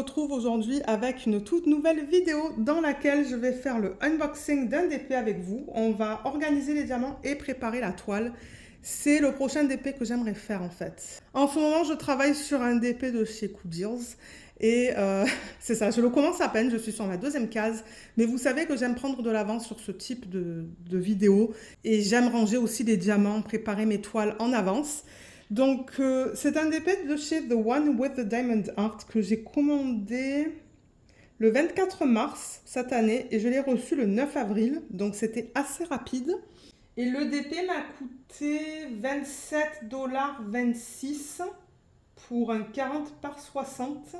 retrouve aujourd'hui avec une toute nouvelle vidéo dans laquelle je vais faire le unboxing d'un DP avec vous. On va organiser les diamants et préparer la toile. C'est le prochain DP que j'aimerais faire en fait. En ce moment, je travaille sur un DP de chez Cooldeals. Et c'est ça, je le commence à peine, je suis sur ma deuxième case. Mais vous savez que j'aime prendre de l'avance sur ce type de vidéo. Et j'aime ranger aussi les diamants, préparer mes toiles en avance. Donc, c'est un DP de chez The One with the Diamond Art que j'ai commandé le 24 mars cette année et je l'ai reçu le 9 avril. Donc, c'était assez rapide. Et le DP m'a coûté 27,26 $ pour un 40 par 60.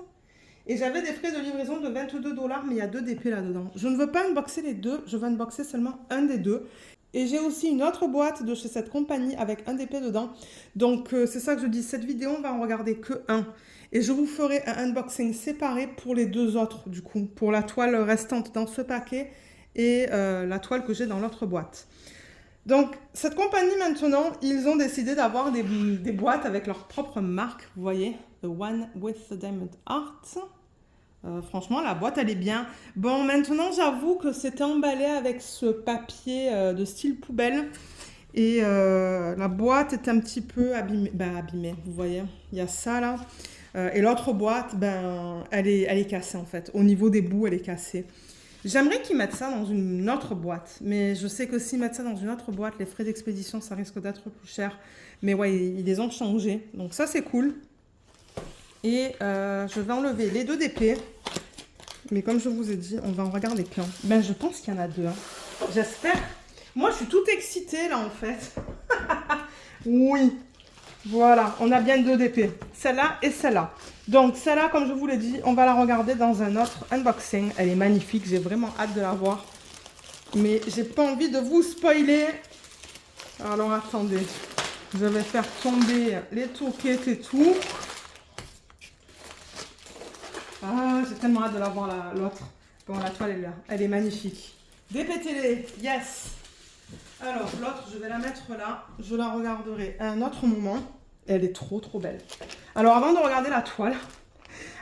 Et j'avais des frais de livraison de 22 $, mais il y a deux DP là-dedans. Je ne veux pas unboxer les deux, je veux unboxer seulement un des deux. Et j'ai aussi une autre boîte de chez cette compagnie avec un DP dedans. Donc, c'est ça que je dis. Cette vidéo, on va en regarder que un. Et je vous ferai un unboxing séparé pour les deux autres, du coup. Pour la toile restante dans ce paquet et la toile que j'ai dans l'autre boîte. Donc, cette compagnie, maintenant, ils ont décidé d'avoir des boîtes avec leur propre marque. Vous voyez, The One with the Diamond Art. Franchement, la boîte, elle est bien. Bon, maintenant, j'avoue que c'était emballé avec ce papier de style poubelle. Et la boîte est un petit peu abîmée. Ben, abîmée, vous voyez. Il y a ça, là. Et l'autre boîte, ben, elle est cassée, en fait. Au niveau des bouts, elle est cassée. J'aimerais qu'ils mettent ça dans une autre boîte. Mais je sais que s'ils mettent ça dans une autre boîte, les frais d'expédition, ça risque d'être plus cher. Mais ouais, ils les ont changés. Donc ça, c'est cool. Et je vais enlever les deux DP. Mais comme je vous ai dit, on va en regarder qu'un. Ben, je pense qu'il y en a deux. Hein. J'espère. Moi, je suis toute excitée, là, en fait. Oui. Voilà, on a bien deux DP. Celle-là et celle-là. Donc, celle-là, comme je vous l'ai dit, on va la regarder dans un autre unboxing. Elle est magnifique. J'ai vraiment hâte de la voir. Mais j'ai pas envie de vous spoiler. Alors, attendez. Je vais faire tomber les tourquettes et tout. Ah, j'ai tellement hâte de la voir, l'autre. Bon, la toile est là. Elle est magnifique. DP-télé, yes. Alors, l'autre, je vais la mettre là. Je la regarderai à un autre moment. Elle est trop, trop belle. Alors, avant de regarder la toile...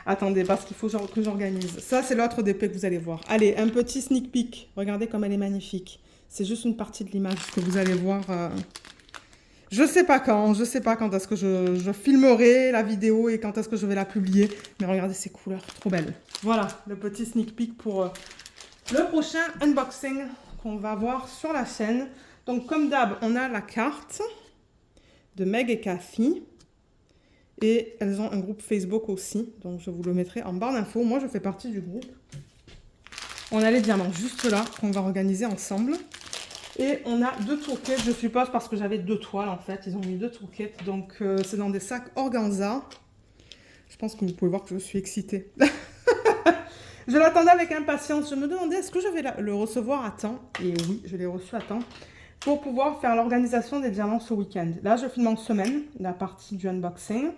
Attendez, parce qu'il faut que j'organise. Ça, c'est l'autre DP que vous allez voir. Allez, un petit sneak peek. Regardez comme elle est magnifique. C'est juste une partie de l'image que vous allez voir... Je sais pas quand est-ce que je filmerai la vidéo et quand est-ce que je vais la publier. Mais regardez ces couleurs, trop belles. Voilà, le petit sneak peek pour le prochain unboxing qu'on va voir sur la chaîne. Donc comme d'hab, on a la carte de Meg et Cathy. Et elles ont un groupe Facebook aussi. Donc je vous le mettrai en barre d'infos. Moi, je fais partie du groupe. On a les diamants juste là qu'on va organiser ensemble. Et on a deux tourquettes, je suppose, parce que j'avais deux toiles en fait. Ils ont mis deux tourquettes. Donc c'est dans des sacs organza. Je pense que vous pouvez voir que je suis excitée. Je l'attendais avec impatience. Je me demandais est-ce que je vais le recevoir à temps. Et oui, je l'ai reçu à temps. Pour pouvoir faire l'organisation des diamants ce week-end. Là, je filme en semaine la partie du unboxing.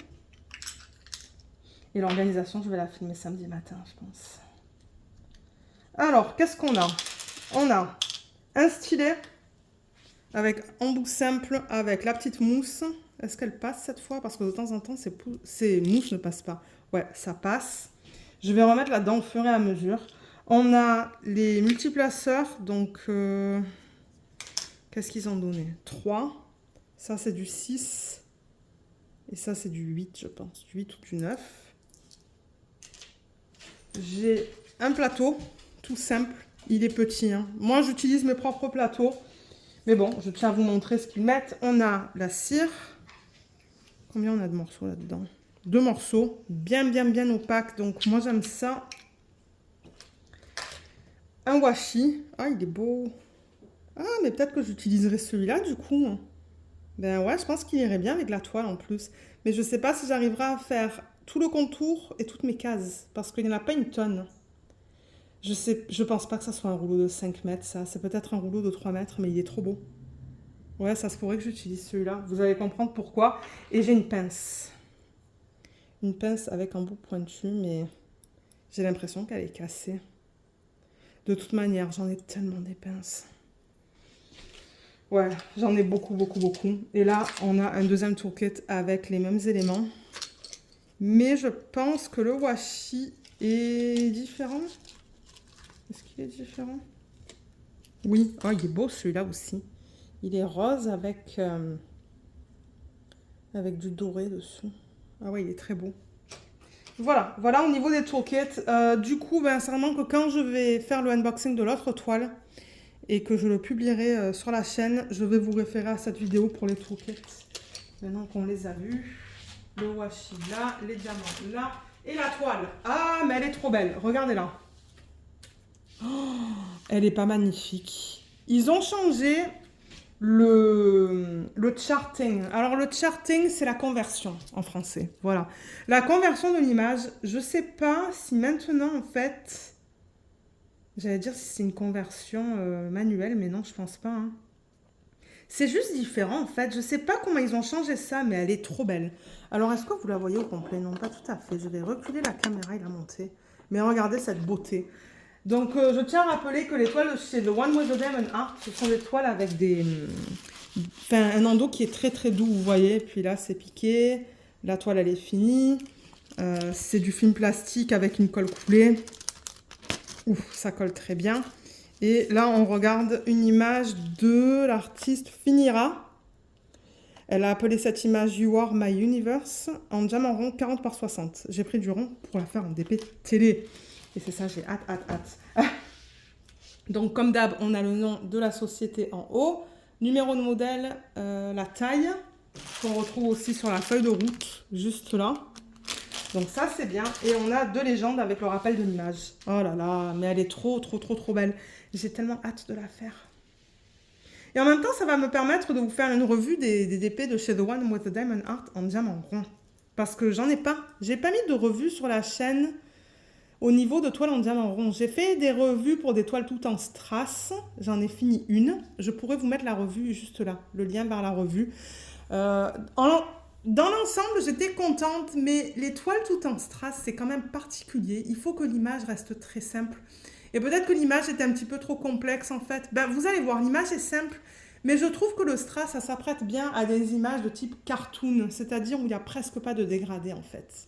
Et l'organisation, je vais la filmer samedi matin, je pense. Alors, qu'est-ce qu'on a? On a un stylet avec embout simple avec la petite mousse. Est-ce qu'elle passe cette fois? Parce que de temps en temps, ces mousses ne passent pas. Ouais, ça passe. Je vais remettre là-dedans au fur et à mesure. On a les multiplaceurs. Donc, qu'est-ce qu'ils ont donné? 3. Ça, c'est du 6. Et ça, c'est du 8, je pense. Du 8 ou du 9. J'ai un plateau tout simple. Il est petit. Hein. Moi, j'utilise mes propres plateaux. Mais bon, je tiens à vous montrer ce qu'ils mettent. On a la cire. Combien on a de morceaux là-dedans? 2 morceaux. Bien, bien, bien opaque. Donc, moi, j'aime ça. Un washi. Ah, il est beau. Ah, mais peut-être que j'utiliserai celui-là, du coup. Ben ouais, je pense qu'il irait bien avec la toile en plus. Mais je ne sais pas si j'arriverai à faire tout le contour et toutes mes cases. Parce qu'il n'y en a pas une tonne. Je pense pas que ça soit un rouleau de 5 mètres, ça. C'est peut-être un rouleau de 3 mètres, mais il est trop beau. Ouais, ça se pourrait que j'utilise celui-là. Vous allez comprendre pourquoi. Et j'ai une pince. Une pince avec un bout pointu, mais j'ai l'impression qu'elle est cassée. De toute manière, j'en ai tellement des pinces. Ouais, j'en ai beaucoup, beaucoup, beaucoup. Et là, on a un deuxième tourquette avec les mêmes éléments. Mais je pense que le washi est différent. Est-ce qu'il est différent? Oui, oh, il est beau celui-là aussi. Il est rose avec du doré dessous. Ah ouais, il est très beau. Voilà, voilà au niveau des toolkits. Du coup, ben, certainement que quand je vais faire le unboxing de l'autre toile et que je le publierai sur la chaîne, je vais vous référer à cette vidéo pour les toolkits. Maintenant qu'on les a vus, le washi là, les diamants là et la toile. Ah, mais elle est trop belle. Regardez-la. Oh, elle est pas magnifique. Ils ont changé le charting. Alors le charting, c'est la conversion en français. Voilà. La conversion de l'image, je sais pas si maintenant en fait, j'allais dire si c'est une conversion manuelle, mais non, je pense pas. Hein. C'est juste différent en fait. Je sais pas comment ils ont changé ça, mais elle est trop belle. Alors est-ce que vous la voyez au complet? Non, pas tout à fait. Je vais reculer la caméra et la monter. Mais regardez cette beauté. Donc, je tiens à rappeler que les toiles chez The One with the Diamond Art, ce sont des toiles avec un endos qui est très très doux, vous voyez. Puis là, c'est piqué. La toile, elle est finie. C'est du film plastique avec une colle coulée. Ouf, ça colle très bien. Et là, on regarde une image de l'artiste Finira. Elle a appelé cette image You Are My Universe en diamant rond 40 par 60. J'ai pris du rond pour la faire en DP télé. Et c'est ça, j'ai hâte. Donc, comme d'hab, on a le nom de la société en haut, numéro de modèle, la taille, qu'on retrouve aussi sur la feuille de route, juste là. Donc ça, c'est bien. Et on a deux légendes avec le rappel de l'image. Oh là là, mais elle est trop belle. J'ai tellement hâte de la faire. Et en même temps, ça va me permettre de vous faire une revue des DP de chez The One with the Diamond Art en diamant rond. Parce que j'en ai pas. J'ai pas mis de revue sur la chaîne au niveau de toiles en diamant rond. J'ai fait des revues pour des toiles toutes en strass. J'en ai fini une. Je pourrais vous mettre la revue juste là, le lien vers la revue. Dans l'ensemble, j'étais contente, mais les toiles toutes en strass, c'est quand même particulier. Il faut que l'image reste très simple. Et peut-être que l'image était un petit peu trop complexe en fait. Ben, vous allez voir, l'image est simple, mais je trouve que le strass, ça s'apprête bien à des images de type cartoon, c'est-à-dire où il n'y a presque pas de dégradé en fait.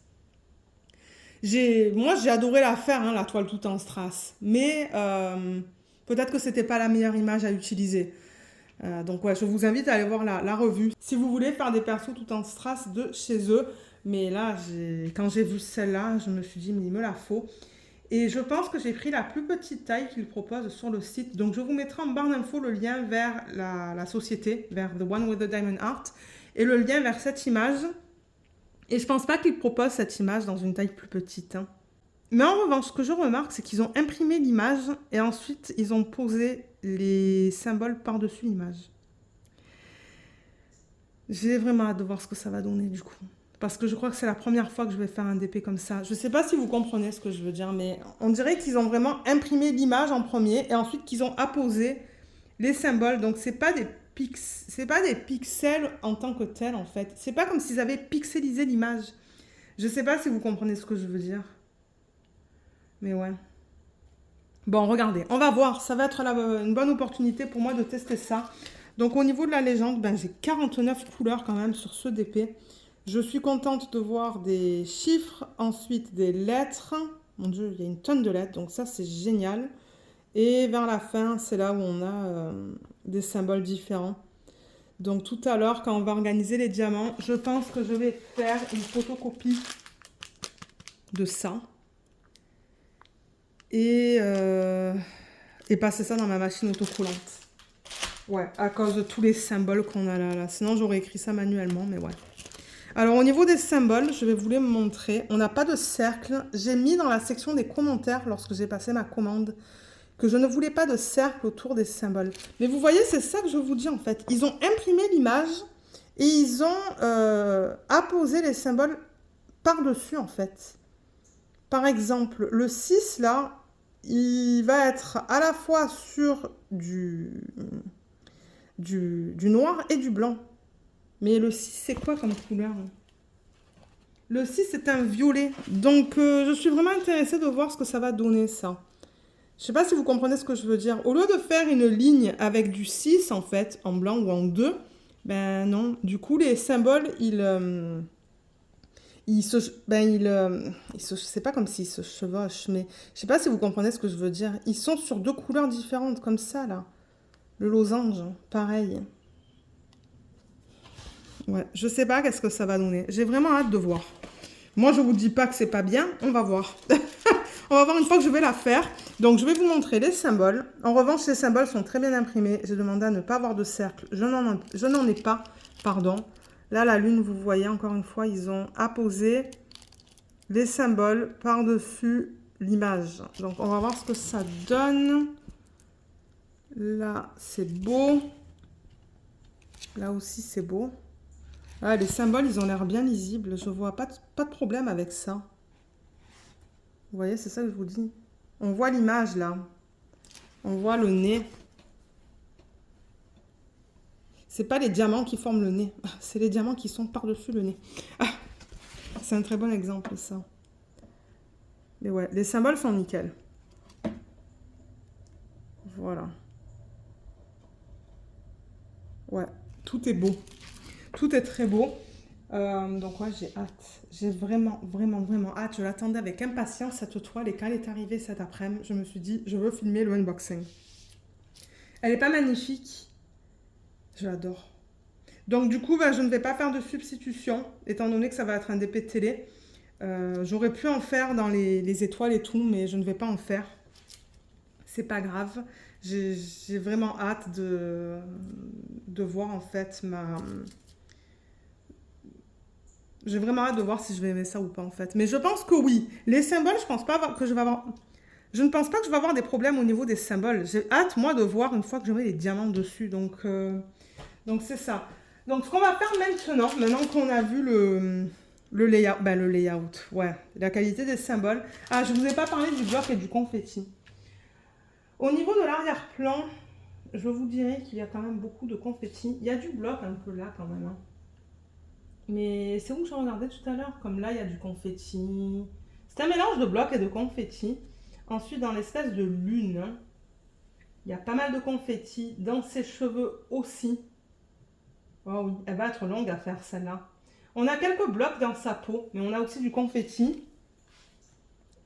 Moi, j'ai adoré la faire, hein, la toile toute en strass, mais peut-être que c'était pas la meilleure image à utiliser. Donc ouais, je vous invite à aller voir la revue si vous voulez faire des persos tout en strass de chez eux. Mais là, quand j'ai vu celle-là, je me suis dit, mais il me la faut. Et je pense que j'ai pris la plus petite taille qu'ils proposent sur le site. Donc je vous mettrai en barre d'infos le lien vers la société, vers The One with the Diamond Art, et le lien vers cette image. Et je pense pas qu'ils proposent cette image dans une taille plus petite. Hein. Mais en revanche, ce que je remarque, c'est qu'ils ont imprimé l'image et ensuite ils ont posé les symboles par-dessus l'image. J'ai vraiment hâte de voir ce que ça va donner du coup. Parce que je crois que c'est la première fois que je vais faire un DP comme ça. Je ne sais pas si vous comprenez ce que je veux dire, mais on dirait qu'ils ont vraiment imprimé l'image en premier et ensuite qu'ils ont apposé les symboles. Donc, c'est pas des pixels en tant que tels, en fait. C'est pas comme s'ils avaient pixelisé l'image. Je ne sais pas si vous comprenez ce que je veux dire. Mais ouais. Bon, regardez, on va voir. Ça va être une bonne opportunité pour moi de tester ça. Donc, au niveau de la légende, ben, j'ai 49 couleurs quand même sur ce DP. Je suis contente de voir des chiffres, ensuite des lettres. Mon Dieu, il y a une tonne de lettres, donc ça, c'est génial. Et vers la fin, c'est là où on a des symboles différents. Donc, tout à l'heure, quand on va organiser les diamants, je pense que je vais faire une photocopie de ça. Et passer ça dans ma machine autocollante. Ouais, à cause de tous les symboles qu'on a là. Sinon, j'aurais écrit ça manuellement, mais ouais. Alors, au niveau des symboles, je vais vous les montrer. On n'a pas de cercle. J'ai mis dans la section des commentaires, lorsque j'ai passé ma commande, que je ne voulais pas de cercle autour des symboles. Mais vous voyez, c'est ça que je vous dis, en fait. Ils ont imprimé l'image et ils ont apposé les symboles par-dessus, en fait. Par exemple, le 6, là, il va être à la fois sur du noir et du blanc. Mais le 6, c'est quoi comme couleur? Le 6, c'est un violet. Donc, je suis vraiment intéressée de voir ce que ça va donner, ça. Je ne sais pas si vous comprenez ce que je veux dire. Au lieu de faire une ligne avec du 6, en fait, en blanc ou en 2, ben non. Du coup, les symboles, ils c'est pas comme s'ils se chevauchent, mais je sais pas si vous comprenez ce que je veux dire. Ils sont sur deux couleurs différentes, comme ça, là. Le losange, pareil. Ouais, je sais pas qu'est-ce que ça va donner. J'ai vraiment hâte de voir. Moi, je vous dis pas que c'est pas bien, on va voir. On va voir une fois que je vais la faire. Donc, je vais vous montrer les symboles. En revanche, ces symboles sont très bien imprimés. J'ai demandé à ne pas avoir de cercle. Je n'en ai pas, pardon. Là, la lune, vous voyez, encore une fois, ils ont apposé les symboles par-dessus l'image. Donc, on va voir ce que ça donne. Là, c'est beau. Là aussi, c'est beau. Ah, les symboles, ils ont l'air bien lisibles. Je vois pas de problème avec ça. Vous voyez, c'est ça que je vous dis. On voit l'image, là. On voit le nez. C'est pas les diamants qui forment le nez. C'est les diamants qui sont par-dessus le nez. Ah, c'est un très bon exemple, ça. Mais ouais, les symboles sont nickel. Voilà. Ouais, tout est beau. Tout est très beau. Donc ouais, j'ai hâte. J'ai vraiment, vraiment, vraiment hâte. Je l'attendais avec impatience, cette toile. Et quand elle est arrivée cet après-midi, je me suis dit, je veux filmer le unboxing. Elle n'est pas magnifique. Je l'adore. Donc du coup, bah, je ne vais pas faire de substitution, étant donné que ça va être un DP télé. J'aurais pu en faire dans les étoiles et tout, mais je ne vais pas en faire. C'est pas grave. J'ai vraiment hâte de voir en fait J'ai vraiment hâte de voir si je vais aimer ça ou pas en fait. Mais je pense que oui. Les symboles, je pense pas que je vais avoir... Je ne pense pas que je vais avoir des problèmes au niveau des symboles. J'ai hâte, moi, de voir une fois que je mets les diamants dessus. Donc c'est ça. Donc, ce qu'on va faire maintenant qu'on a vu le layout, ouais, la qualité des symboles. Ah, je ne vous ai pas parlé du bloc et du confetti. Au niveau de l'arrière-plan, je vous dirais qu'il y a quand même beaucoup de confetti. Il y a du bloc un peu là quand même. Hein. Mais c'est où je regardais tout à l'heure. Comme là, il y a du confetti. C'est un mélange de bloc et de confetti. Ensuite, dans l'espèce de lune, il y a pas mal de confetti. Dans ses cheveux aussi. Oh oui, elle va être longue à faire celle-là. On a quelques blocs dans sa peau, mais on a aussi du confetti.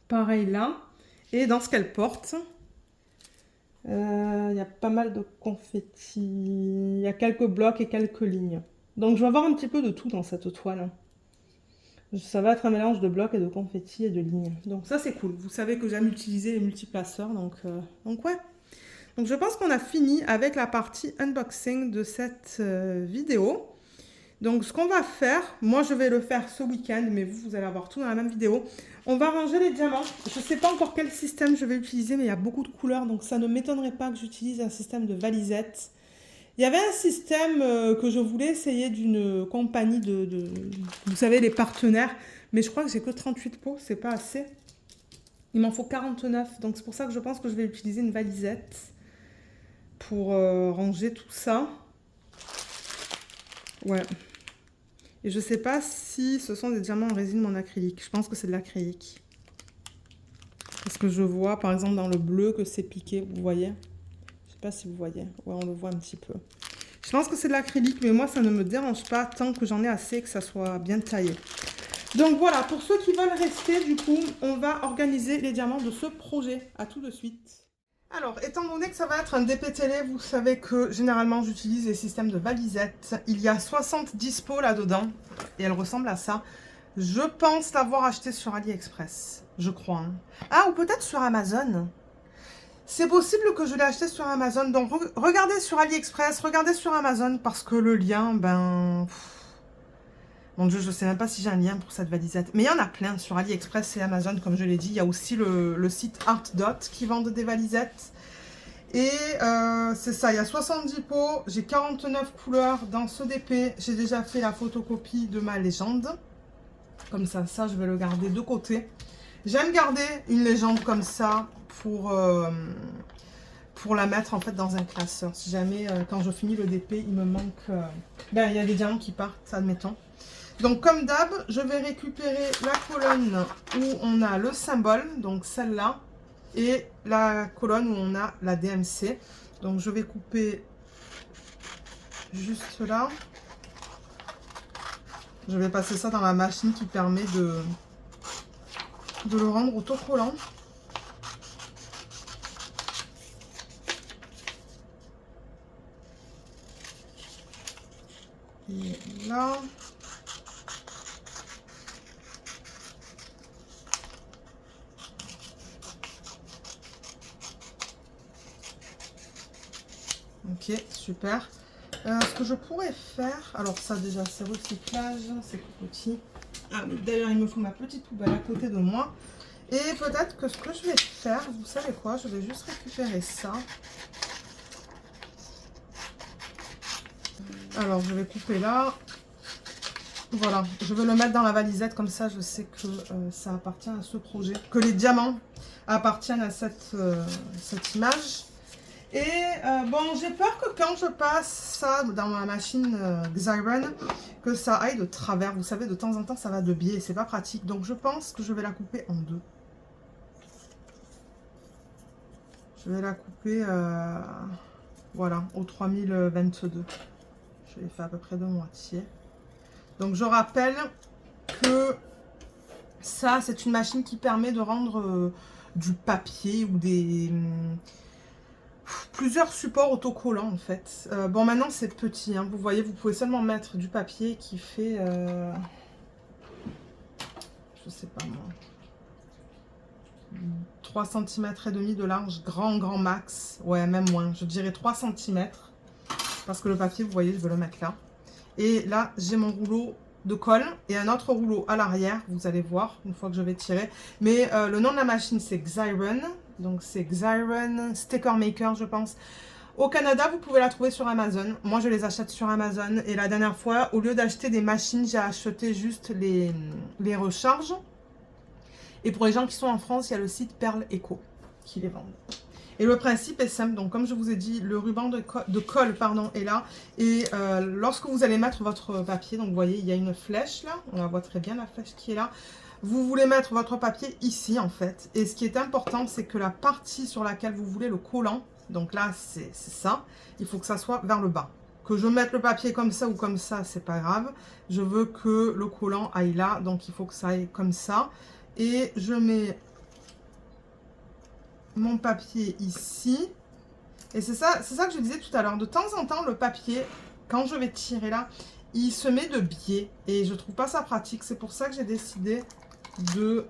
Pareil là. Et dans ce qu'elle porte, il y a pas mal de confetti. Il y a quelques blocs et quelques lignes. Donc je vais avoir un petit peu de tout dans cette toile. Ça va être un mélange de blocs et de confetti et de lignes. Donc ça c'est cool. Vous savez que j'aime utiliser les multiplaceurs. Donc ouais. Donc je pense qu'on a fini avec la partie unboxing de cette vidéo. Donc ce qu'on va faire, moi je vais le faire ce week-end, mais vous allez avoir tout dans la même vidéo. On va ranger les diamants. Je ne sais pas encore quel système je vais utiliser, mais il y a beaucoup de couleurs, donc ça ne m'étonnerait pas que j'utilise un système de valisette. Il y avait un système que je voulais essayer d'une compagnie vous savez, les partenaires, mais je crois que j'ai que 38 pots, c'est pas assez. Il m'en faut 49, donc c'est pour ça que je pense que je vais utiliser une valisette pour ranger tout ça. Ouais. Et je sais pas si ce sont des diamants en résine ou en acrylique. Je pense que c'est de l'acrylique. Parce que je vois, par exemple, dans le bleu que c'est piqué, vous voyez? Je sais pas si vous voyez. Ouais, on le voit un petit peu. Je pense que c'est de l'acrylique, mais moi, ça ne me dérange pas tant que j'en ai assez et que ça soit bien taillé. Donc voilà, pour ceux qui veulent rester, du coup, on va organiser les diamants de ce projet. À tout de suite. Alors, étant donné que ça va être un DP télé, vous savez que généralement j'utilise les systèmes de valisettes. Il y a 70 pots là-dedans et elle ressemble à ça. Je pense l'avoir acheté sur AliExpress, je crois. Hein. Ah, ou peut-être sur Amazon. C'est possible que je l'ai acheté sur Amazon. Donc, regardez sur AliExpress, regardez sur Amazon parce que le lien, ben... Mon Dieu, je ne sais même pas si j'ai un lien pour cette valisette. Mais il y en a plein sur AliExpress et Amazon, comme je l'ai dit. Il y a aussi le site ArtDot qui vend des valisettes. Et c'est ça, il y a 70 pots. J'ai 49 couleurs dans ce DP. J'ai déjà fait la photocopie de ma légende. Comme ça, je vais le garder de côté. J'aime garder une légende comme ça pour la mettre en fait dans un classeur. Si jamais, quand je finis le DP, il me manque... ben, il y a des diamants qui partent, admettons. Donc comme d'hab, je vais récupérer la colonne où on a le symbole, donc celle-là, et la colonne où on a la DMC. Donc je vais couper juste là. Je vais passer ça dans la machine qui permet de le rendre autocollant. Et là. Ok, super. Ce que je pourrais faire, alors ça déjà c'est recyclage, c'est petit. Ah, d'ailleurs il me faut ma petite poubelle à côté de moi. Et peut-être que ce que je vais faire, vous savez quoi, je vais juste récupérer ça. Alors je vais couper là. Voilà, je vais le mettre dans la valisette, comme ça je sais que ça appartient à ce projet. Que les diamants appartiennent à cette image. Et bon, j'ai peur que quand je passe ça dans ma machine Xyron, que ça aille de travers. Vous savez, de temps en temps, ça va de biais, c'est pas pratique. Donc je pense que je vais la couper en deux. Je vais la couper, voilà, au 3022. Je l'ai fait à peu près de moitié. Donc je rappelle que ça, c'est une machine qui permet de rendre du papier ou des... plusieurs supports autocollants en fait. Bon, maintenant c'est petit, hein. Vous voyez, vous pouvez seulement mettre du papier qui fait, je sais pas moi, 3 cm et demi de large, grand max. Ouais, même moins, je dirais 3 cm. Parce que le papier, vous voyez, je vais le mettre là. Et là, j'ai mon rouleau de colle et un autre rouleau à l'arrière, vous allez voir une fois que je vais tirer. Mais le nom de la machine, c'est Xyron. Donc c'est Xyron Sticker Maker, je pense. Au Canada, vous pouvez la trouver sur Amazon. Moi, je les achète sur Amazon. Et la dernière fois, au lieu d'acheter des machines, j'ai acheté juste les recharges. Et pour les gens qui sont en France, il y a le site Perle Eco qui les vendent. Et le principe est simple. Donc, comme je vous ai dit, le ruban de colle pardon, est là. Et lorsque vous allez mettre votre papier, donc vous voyez, il y a une flèche là. On la voit très bien, la flèche qui est là. Vous voulez mettre votre papier ici, en fait. Et ce qui est important, c'est que la partie sur laquelle vous voulez le collant, donc là, c'est ça. Il faut que ça soit vers le bas. Que je mette le papier comme ça ou comme ça, c'est pas grave. Je veux que le collant aille là, donc il faut que ça aille comme ça. Et je mets mon papier ici. Et c'est ça que je disais tout à l'heure. De temps en temps, le papier, quand je vais tirer là, il se met de biais. Et je trouve pas ça pratique. C'est pour ça que j'ai décidé de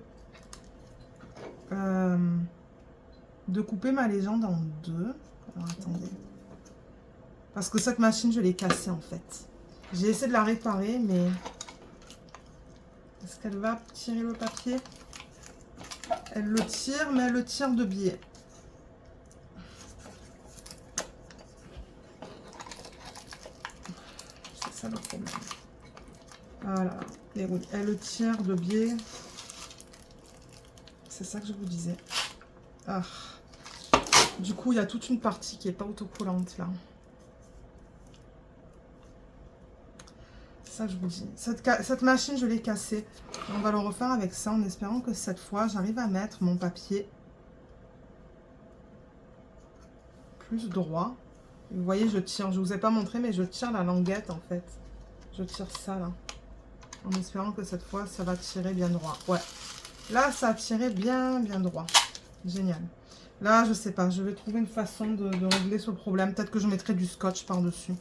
couper ma légende en deux. Alors, attendez. Parce que cette machine, je l'ai cassée en fait. J'ai essayé de la réparer, mais... Est-ce qu'elle va tirer le papier? Elle le tire, mais elle le tire de biais. C'est ça le problème. Voilà. Et oui, elle le tire de biais. C'est ça que je vous disais. Ah. Du coup, il y a toute une partie qui n'est pas autocollante là. Ça, je vous dis. Cette machine, je l'ai cassée. On va le refaire avec ça en espérant que cette fois, j'arrive à mettre mon papier plus droit. Vous voyez, je tire. Je ne vous ai pas montré, mais je tire la languette en fait. Je tire ça là. En espérant que cette fois, ça va tirer bien droit. Ouais. Là, ça a tiré bien droit. Génial. Là, je sais pas. Je vais trouver une façon de régler ce problème. Peut-être que je mettrai du scotch par-dessus.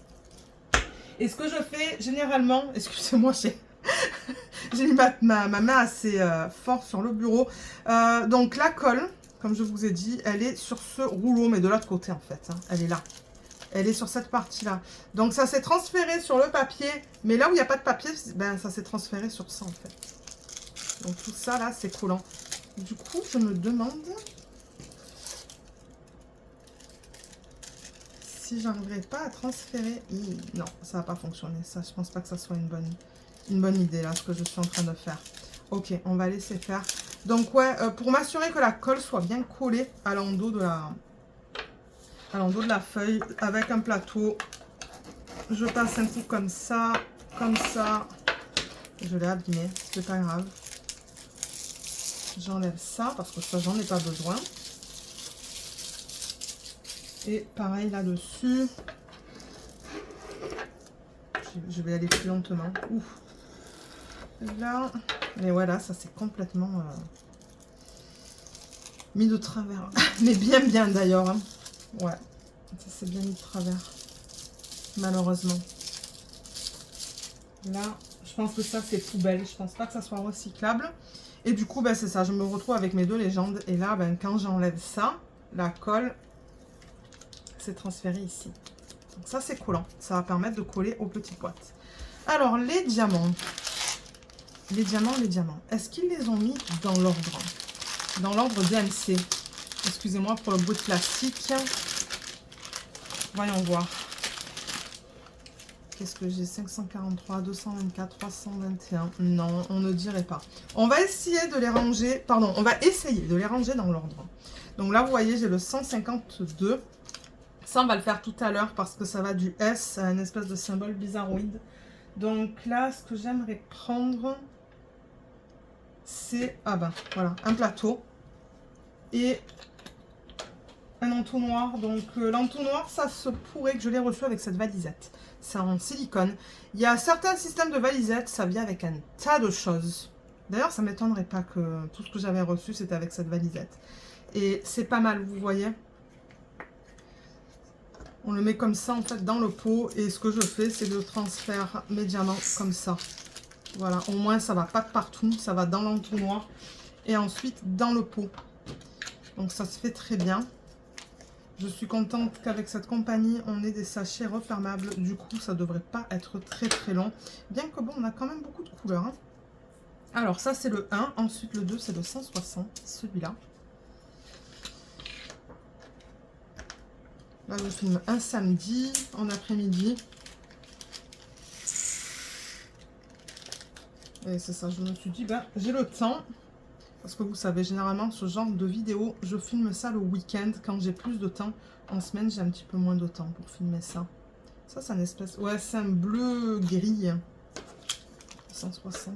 Et ce que je fais généralement... Excusez-moi, j'ai mis ma main assez fort sur le bureau. Donc, la colle, comme je vous ai dit, elle est sur ce rouleau, mais de l'autre côté, en fait. Hein. Elle est là. Elle est sur cette partie-là. Donc, ça s'est transféré sur le papier. Mais là où il n'y a pas de papier, ben, ça s'est transféré sur ça, en fait. Donc, tout ça, là, c'est collant. Du coup, je me demande si j'arriverai pas à transférer. Non, ça va pas fonctionner. Ça, je pense pas que ça soit une bonne idée, là, ce que je suis en train de faire. Ok, on va laisser faire. Donc, ouais, pour m'assurer que la colle soit bien collée à l'endos de la feuille, avec un plateau, je passe un coup comme ça, je l'ai abîmé, c'est pas grave. J'enlève ça parce que ça, j'en ai pas besoin. Et pareil là-dessus. Je vais aller plus lentement. Ouf. là. Mais voilà, ça c'est complètement mis de travers. Mais bien d'ailleurs. Hein. Ouais, ça c'est bien mis de travers. Malheureusement. Là, je pense que ça c'est poubelle. Je pense pas que ça soit recyclable. Et du coup, ben, c'est ça. Je me retrouve avec mes deux légendes. Et là, ben, quand j'enlève ça, la colle s'est transférée ici. Donc ça c'est collant. Ça va permettre de coller aux petites boîtes. Alors, les diamants. Les diamants. Est-ce qu'ils les ont mis dans l'ordre? Dans l'ordre DMC. Excusez-moi pour le bout de plastique. Voyons voir. Qu'est-ce que j'ai? 543, 224, 321. Non, on ne dirait pas. On va essayer de les ranger. Pardon, on va essayer de les ranger dans l'ordre. Donc là, vous voyez, j'ai le 152. Ça, on va le faire tout à l'heure parce que ça va du S à une espèce de symbole bizarroïde. Donc là, ce que j'aimerais prendre, c'est, ah ben, voilà, un plateau et un entonnoir. Donc l'entonnoir, ça se pourrait que je l'ai reçu avec cette valisette. C'est en silicone. Il y a certains systèmes de valisettes, ça vient avec un tas de choses. D'ailleurs, ça ne m'étonnerait pas que tout ce que j'avais reçu, c'était avec cette valisette. Et c'est pas mal, vous voyez. On le met comme ça, en fait, dans le pot. Et ce que je fais, c'est de transférer mes diamants comme ça. Voilà, au moins, ça va pas de partout. Ça va dans l'entonnoir. Et ensuite, dans le pot. Donc, ça se fait très bien. Je suis contente qu'avec cette compagnie, on ait des sachets refermables. Du coup, ça ne devrait pas être très long. Bien que bon, on a quand même beaucoup de couleurs. Hein. Alors, ça, c'est le 1. Ensuite, le 2, c'est le 160. Celui-là. Là, je filme un samedi, en après-midi. Et c'est ça, je me suis dit, ben, j'ai le temps. Parce que vous savez, généralement, ce genre de vidéo, je filme ça le week-end quand j'ai plus de temps. En semaine, j'ai un petit peu moins de temps pour filmer ça. Ça, c'est une espèce... Ouais, c'est un bleu-gris. 160.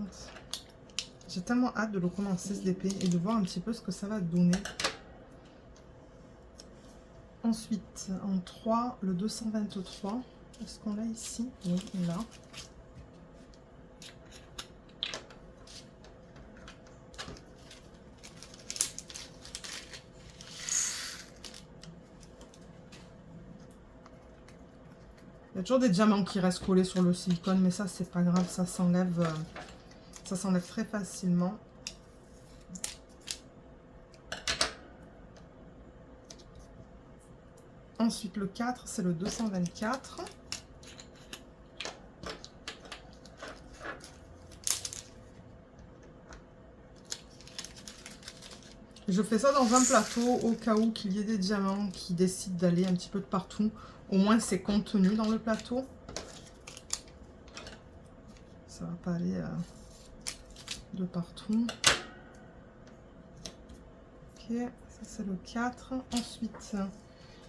J'ai tellement hâte de le commencer, ce DP, et de voir un petit peu ce que ça va donner. Ensuite, en 3, le 223. Est-ce qu'on l'a ici? Oui, là. Il y a toujours des diamants qui restent collés sur le silicone, mais ça, c'est pas grave, ça s'enlève très facilement. Ensuite, le 4, c'est le 224. Je fais ça dans un plateau au cas où qu'il y ait des diamants qui décident d'aller un petit peu de partout. Au moins, c'est contenu dans le plateau. Ça va pas aller de partout. Ok, ça c'est le 4. Ensuite,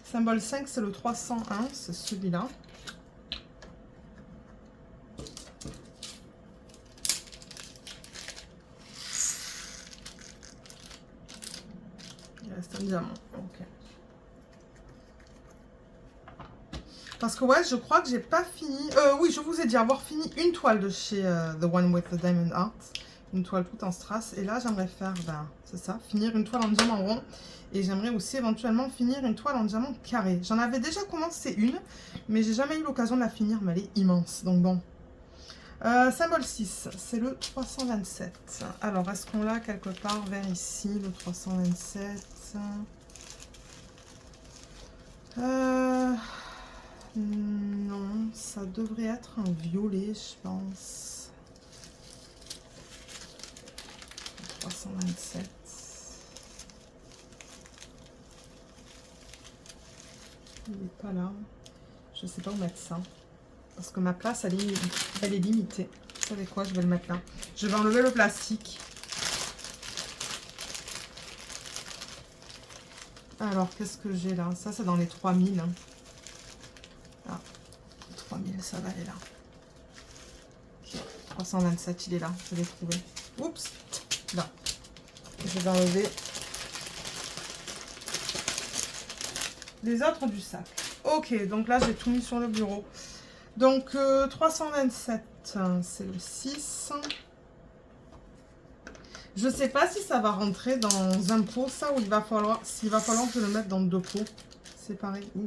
symbole 5, c'est le 301, c'est celui-là. Il reste un diamant, ok. Parce que ouais, je crois que j'ai pas fini. Oui, je vous ai dit avoir fini une toile de chez The One with the Diamond Art. Une toile toute en strass. Et là, j'aimerais faire, ben, c'est ça, finir une toile en diamant rond. Et j'aimerais aussi éventuellement finir une toile en diamant carré. J'en avais déjà commencé une, mais j'ai jamais eu l'occasion de la finir, mais elle est immense. Donc bon. Symbole 6, c'est le 327. Alors, est-ce qu'on l'a quelque part vers ici, le 327 Non, ça devrait être un violet, je pense. 327. Il n'est pas là. Je ne sais pas où mettre ça. Parce que ma place, elle est limitée. Vous savez quoi, je vais le mettre là. Je vais enlever le plastique. Alors, qu'est-ce que j'ai là? Ça, c'est dans les 3000. Hein. Ah, 3000, ça va aller là. Okay. 327, il est là. Je l'ai trouvé. Oups, là. Je vais enlever les autres du sac. Ok, donc là, j'ai tout mis sur le bureau. Donc, 327, c'est le 6. Je sais pas si ça va rentrer dans un pot, ça, ou s'il va falloir que je le mette dans 2 pots. C'est pareil. Ouh.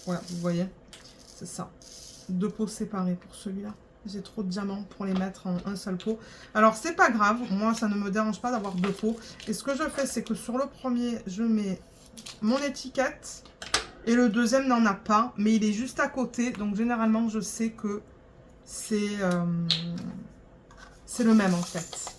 Voilà, vous voyez. C'est ça. 2 pots séparés pour celui-là. J'ai trop de diamants pour les mettre en un seul pot. Alors, c'est pas grave. Moi, ça ne me dérange pas d'avoir 2 pots. Et ce que je fais, c'est que sur le premier, je mets mon étiquette. Et le deuxième n'en a pas. Mais il est juste à côté. Donc, généralement, je sais que c'est le même, en fait.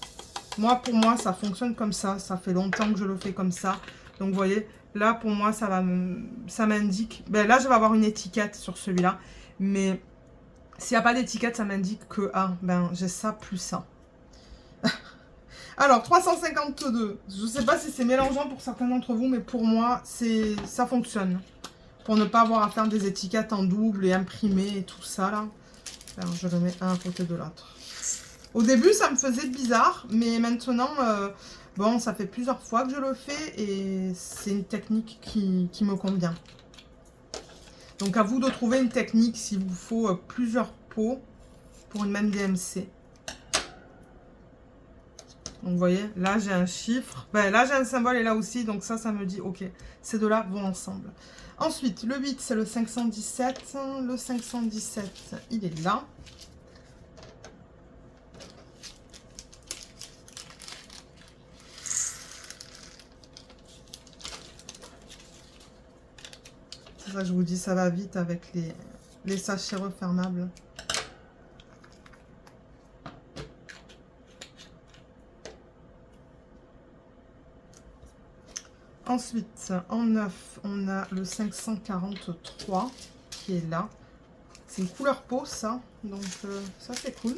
Moi, pour moi, ça fonctionne comme ça. Ça fait longtemps que je le fais comme ça. Donc, vous voyez, là, pour moi, ça m'indique... Ben, là, je vais avoir une étiquette sur celui-là. Mais... s'il n'y a pas d'étiquette, ça m'indique que ben, j'ai ça plus ça. Alors, 352. Je ne sais pas si c'est mélangeant pour certains d'entre vous, mais pour moi, ça fonctionne. Pour ne pas avoir à faire des étiquettes en double et imprimer et tout ça, là. Alors, je le mets un à côté de l'autre. Au début, ça me faisait bizarre, mais maintenant, bon, ça fait plusieurs fois que je le fais et c'est une technique qui me convient. Donc, à vous de trouver une technique s'il vous faut plusieurs pots pour une même DMC. Donc, vous voyez, là, j'ai un chiffre. Ben, là, j'ai un symbole et là aussi. Donc, ça me dit, OK, ces deux-là vont ensemble. Ensuite, le 8, c'est le 517. Le 517, il est là. C'est ça, je vous dis, ça va vite avec les sachets refermables. Ensuite, en 9, on a le 543 qui est là. C'est une couleur peau, ça. Donc, ça, c'est cool.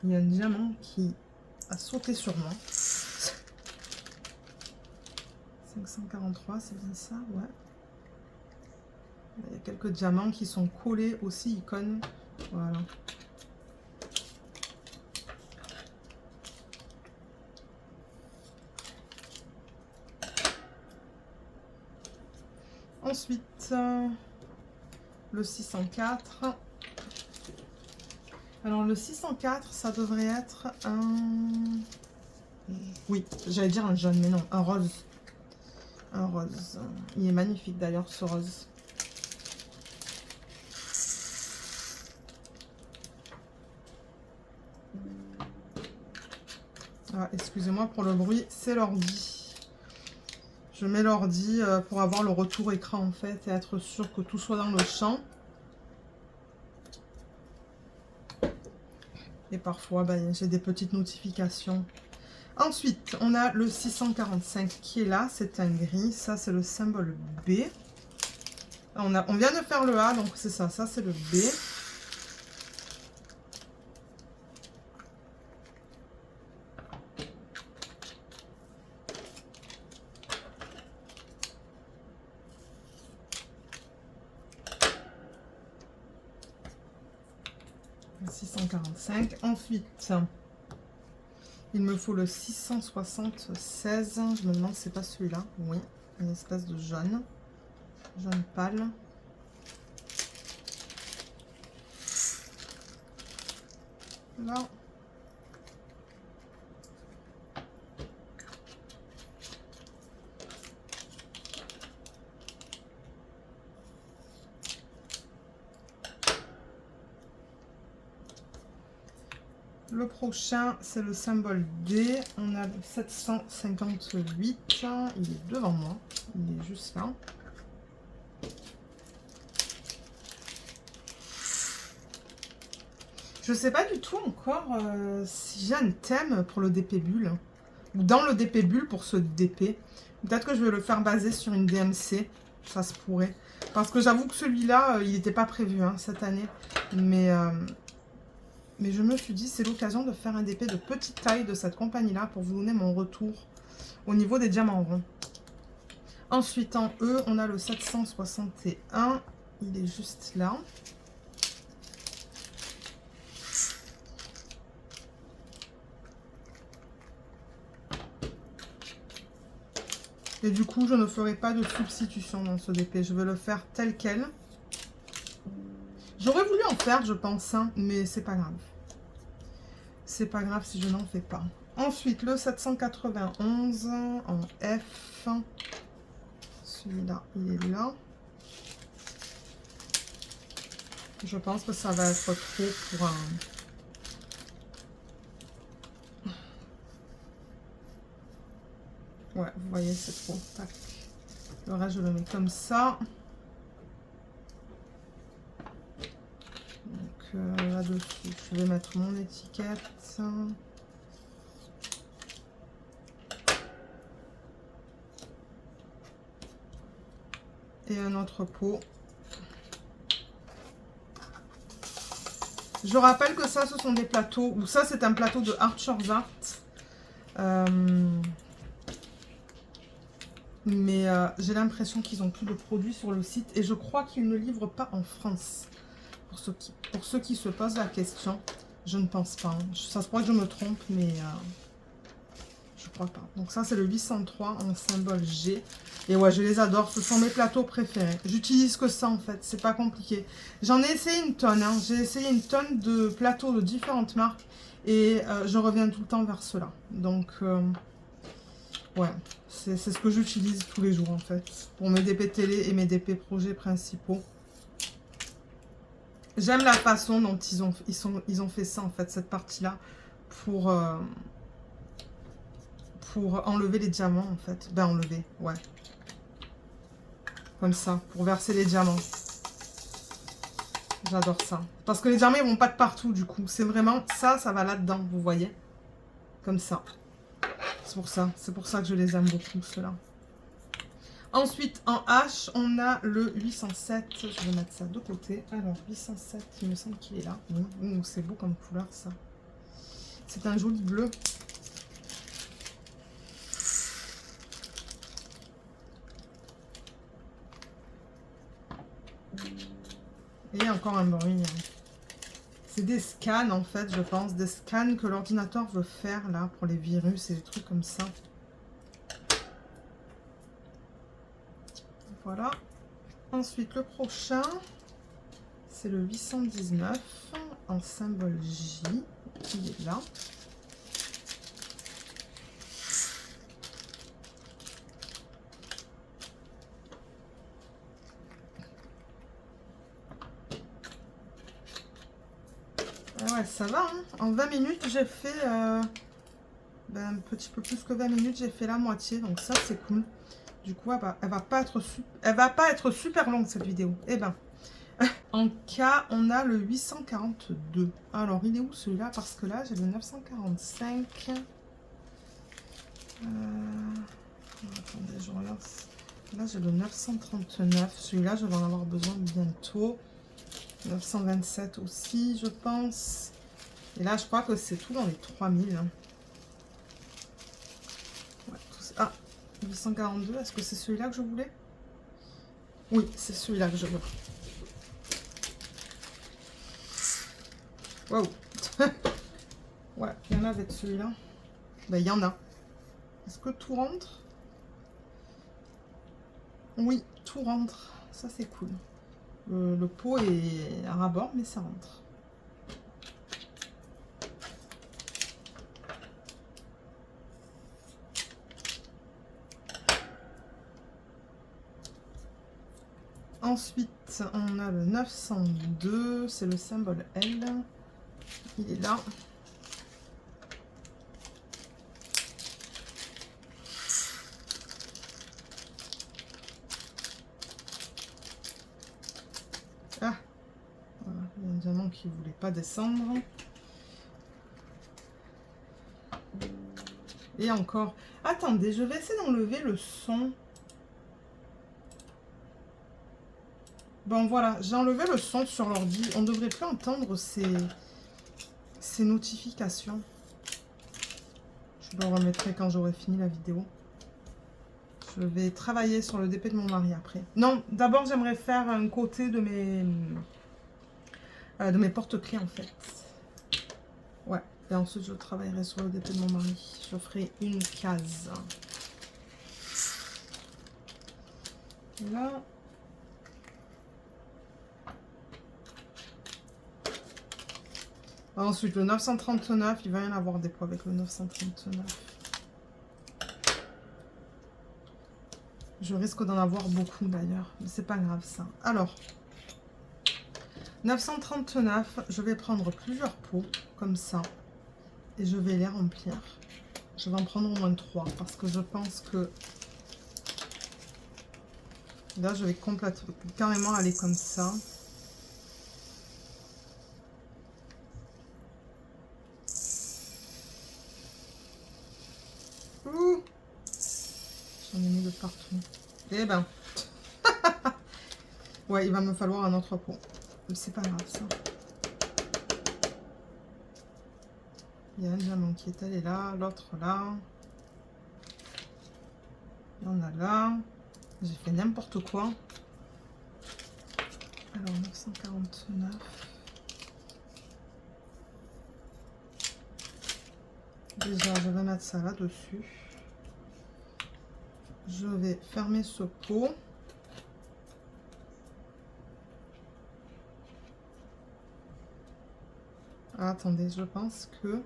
Il y a un diamant qui a sauté sur moi. 543, c'est bien ça? Ouais. Il y a quelques diamants qui sont collés aussi, icônes. Voilà. Ensuite, le 604. Alors, le 604, ça devrait être un... Oui, j'allais dire un jaune, mais non, un rose. Un rose. Il est magnifique d'ailleurs, ce rose. Ah, excusez-moi pour le bruit, c'est l'ordi. Je mets l'ordi pour avoir le retour écran en fait et être sûr que tout soit dans le champ. Et parfois, ben, j'ai des petites notifications. Ensuite, on a le 645 qui est là, c'est un gris. Ça, c'est le symbole B. On vient de faire le A, donc c'est ça. Ça, c'est le B. Le 645. Ensuite, il me faut le 676. Je me demande si c'est pas celui-là. Oui, une espèce de jaune. Jaune pâle. Là. Le prochain, c'est le symbole D. On a le 758. Il est devant moi. Il est juste là. Je ne sais pas du tout encore si j'ai un thème pour le DP Bulle. Ou dans le DP Bulle pour ce DP. Peut-être que je vais le faire baser sur une DMC. Ça se pourrait. Parce que j'avoue que celui-là, il n'était pas prévu cette année. Mais je me suis dit, c'est l'occasion de faire un DP de petite taille de cette compagnie-là pour vous donner mon retour au niveau des diamants ronds. Ensuite, en E, on a le 761. Il est juste là. Et du coup, je ne ferai pas de substitution dans ce DP. Je vais le faire tel quel. J'aurais voulu en faire, je pense, mais c'est pas grave. c'est pas grave si je n'en fais pas. Ensuite, le 791 en F. Celui-là, il est là. Je pense que ça va être trop pour un... Ouais, vous voyez, c'est trop. Tac. Le reste, je le mets comme ça. Donc là-dessus, je vais mettre mon étiquette. Et un autre pot. Je rappelle que ça, ce sont des plateaux, ou ça, c'est un plateau de Archer's Art. Mais j'ai l'impression qu'ils ont plus de produits sur le site. Et je crois qu'ils ne livrent pas en France. Pour ceux qui se posent la question, je ne pense pas. Hein. Ça se pourrait que je me trompe, mais je crois pas. Donc ça, c'est le 803 en symbole G. Et ouais, je les adore. Ce sont mes plateaux préférés. J'utilise que ça, en fait. C'est pas compliqué. J'en ai essayé une tonne. Hein. J'ai essayé une tonne de plateaux de différentes marques. Et je reviens tout le temps vers ceux-là. Donc, ouais. C'est ce que j'utilise tous les jours, en fait. Pour mes DP télé et mes DP projets principaux. J'aime la façon dont ils ont fait ça, en fait, cette partie-là. Pour enlever les diamants, en fait. Ben, enlever, ouais. Comme ça, pour verser les diamants. J'adore ça. Parce que les diamants, ils vont pas de partout, du coup. C'est vraiment ça, ça va là-dedans, vous voyez. Comme ça. C'est pour ça que je les aime beaucoup, ceux-là. Ensuite, en H, on a le 807. Je vais mettre ça de côté. Alors, 807, il me semble qu'il est là. C'est beau comme couleur, ça. C'est un joli bleu. Et encore un bruit. C'est des scans, en fait, je pense. Des scans que l'ordinateur veut faire, là, pour les virus et des trucs comme ça. Voilà. Ensuite, le prochain, c'est le 819 en symbole J. Il est là. Ouais, ça va, hein. En 20 minutes, j'ai fait un petit peu plus que 20 minutes, j'ai fait la moitié, donc ça, c'est cool. Du coup, elle va pas être super longue, cette vidéo. Eh ben, en K, on a le 842. Alors, il est où celui-là? Parce que là, j'ai le 945. Attendez, je regarde. Là, j'ai le 939. Celui-là, je vais en avoir besoin bientôt. 927 aussi, je pense. Et là, je crois que c'est tout dans les 3000. Hein. Ouais, ah, 842, est-ce que c'est celui-là que je voulais? Oui, c'est celui-là que je veux. Waouh. Ouais, il y en a avec celui-là. Ben, il y en a. Est-ce que tout rentre? Oui, tout rentre. Ça, c'est cool. Le pot est à ras-bord, mais ça rentre. Ensuite, on a le 902, c'est le symbole L. Il est là. Ah, voilà, il y a un diamant qui ne voulait pas descendre. Et encore. Attendez, je vais essayer d'enlever le son. Bon, voilà, j'ai enlevé le son sur l'ordi. On ne devrait plus entendre ces notifications. Je le remettrai quand j'aurai fini la vidéo. Je vais travailler sur le DP de mon mari après. Non, d'abord, j'aimerais faire un côté de mes porte-clés, en fait. Ouais, et ensuite, je travaillerai sur le DP de mon mari. Je ferai une case. Là... Ensuite, le 939, il va y en avoir des pots avec le 939. Je risque d'en avoir beaucoup d'ailleurs, mais c'est pas grave ça. Alors, 939, je vais prendre plusieurs pots, comme ça, et je vais les remplir. Je vais en prendre au moins 3, parce que je pense que là, je vais complètement, carrément aller comme ça. Ouh, j'en ai mis de partout. Eh ben, ouais, il va me falloir un autre pot. Mais c'est pas grave ça. Il y a un diamant qui est allé là, l'autre là. Il y en a là. J'ai fait n'importe quoi. Alors, 949. Déjà, je vais mettre ça là-dessus. Je vais fermer ce pot. Ah, attendez, je pense que...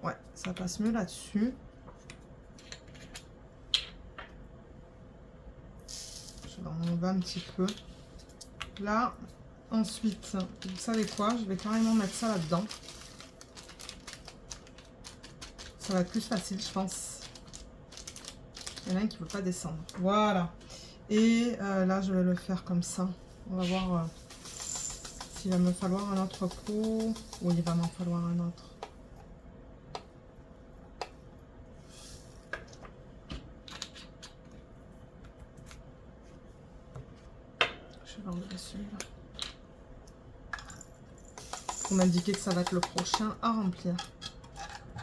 Ouais, ça passe mieux là-dessus. Je vais en enlever un petit peu. Là, ensuite, vous savez quoi? Je vais carrément mettre ça là-dedans. Ça va être plus facile, je pense. Il y en a un qui ne veut pas descendre. Voilà. Et là, je vais le faire comme ça. On va voir s'il va me falloir un autre pot. Oui, il va m'en falloir un autre. Je vais enlever celui-là. Pour m'indiquer que ça va être le prochain à remplir.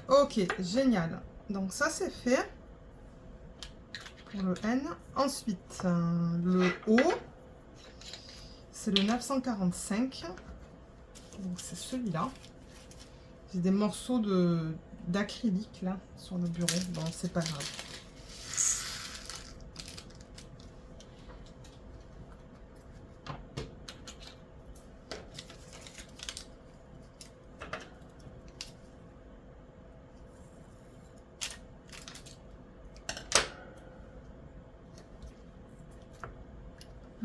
Ok, génial. Donc ça, c'est fait. Pour le N. Ensuite, le O. C'est le 945. Donc c'est celui-là. J'ai des morceaux d'acrylique là sur le bureau. Bon, c'est pas grave.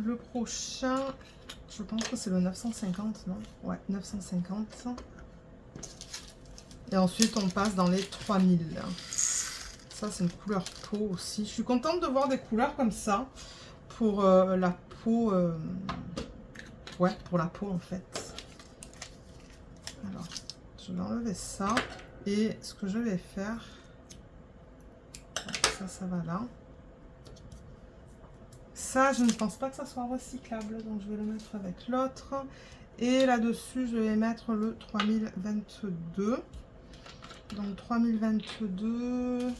Le prochain, je pense que c'est le 950, non? Ouais, 950. Et ensuite, on passe dans les 3000. Ça, c'est une couleur peau aussi. Je suis contente de voir des couleurs comme ça pour la peau. Ouais, pour la peau, en fait. Alors, je vais enlever ça. Et ce que je vais faire... Ça va là. Ça, je ne pense pas que ça soit recyclable, donc je vais le mettre avec l'autre. Et là-dessus, je vais mettre le 3022. Donc 3022.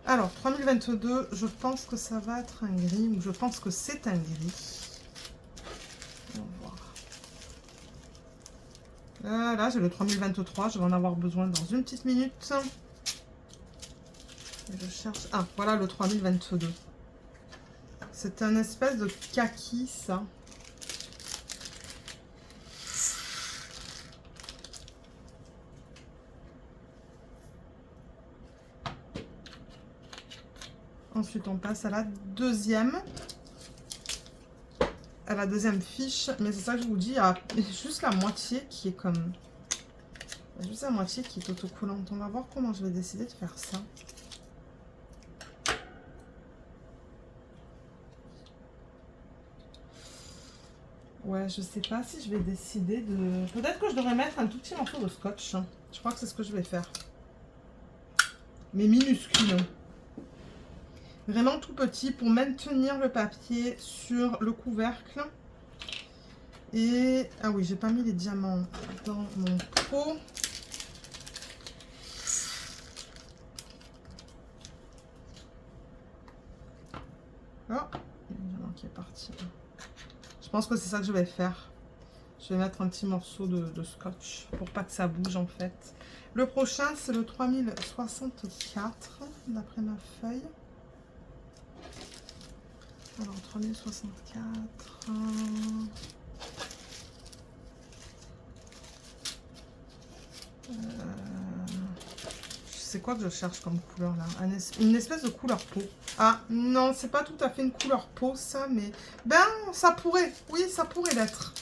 Alors, 3022, je pense que ça va être un gris, ou je pense que c'est un gris. On va voir. Là, j'ai le 3023, je vais en avoir besoin dans une petite minute. Et je cherche... Ah, voilà le 3022. C'est un espèce de kaki, ça. Ensuite, on passe à la deuxième. À la deuxième fiche. Mais c'est ça que je vous dis, il y a juste la moitié qui est comme... Il y a juste la moitié qui est autocollante. On va voir comment je vais décider de faire ça. Ouais, je sais pas si je vais décider de... Peut-être que je devrais mettre un tout petit morceau de scotch. Je crois que c'est ce que je vais faire. Mais minuscule. Vraiment tout petit pour maintenir le papier sur le couvercle. Et... Ah oui, j'ai pas mis les diamants dans mon pot. Oh, il y a un diamant qui est parti. Je pense que c'est ça que je vais faire. Je vais mettre un petit morceau de scotch pour pas que ça bouge en fait. Le prochain, c'est le 3064 d'après ma feuille. Alors, 3064. C'est quoi que je cherche comme couleur là? Une espèce de couleur peau. Ah non, c'est pas tout à fait une couleur peau ça, mais... Ben, ça pourrait. Oui, ça pourrait l'être.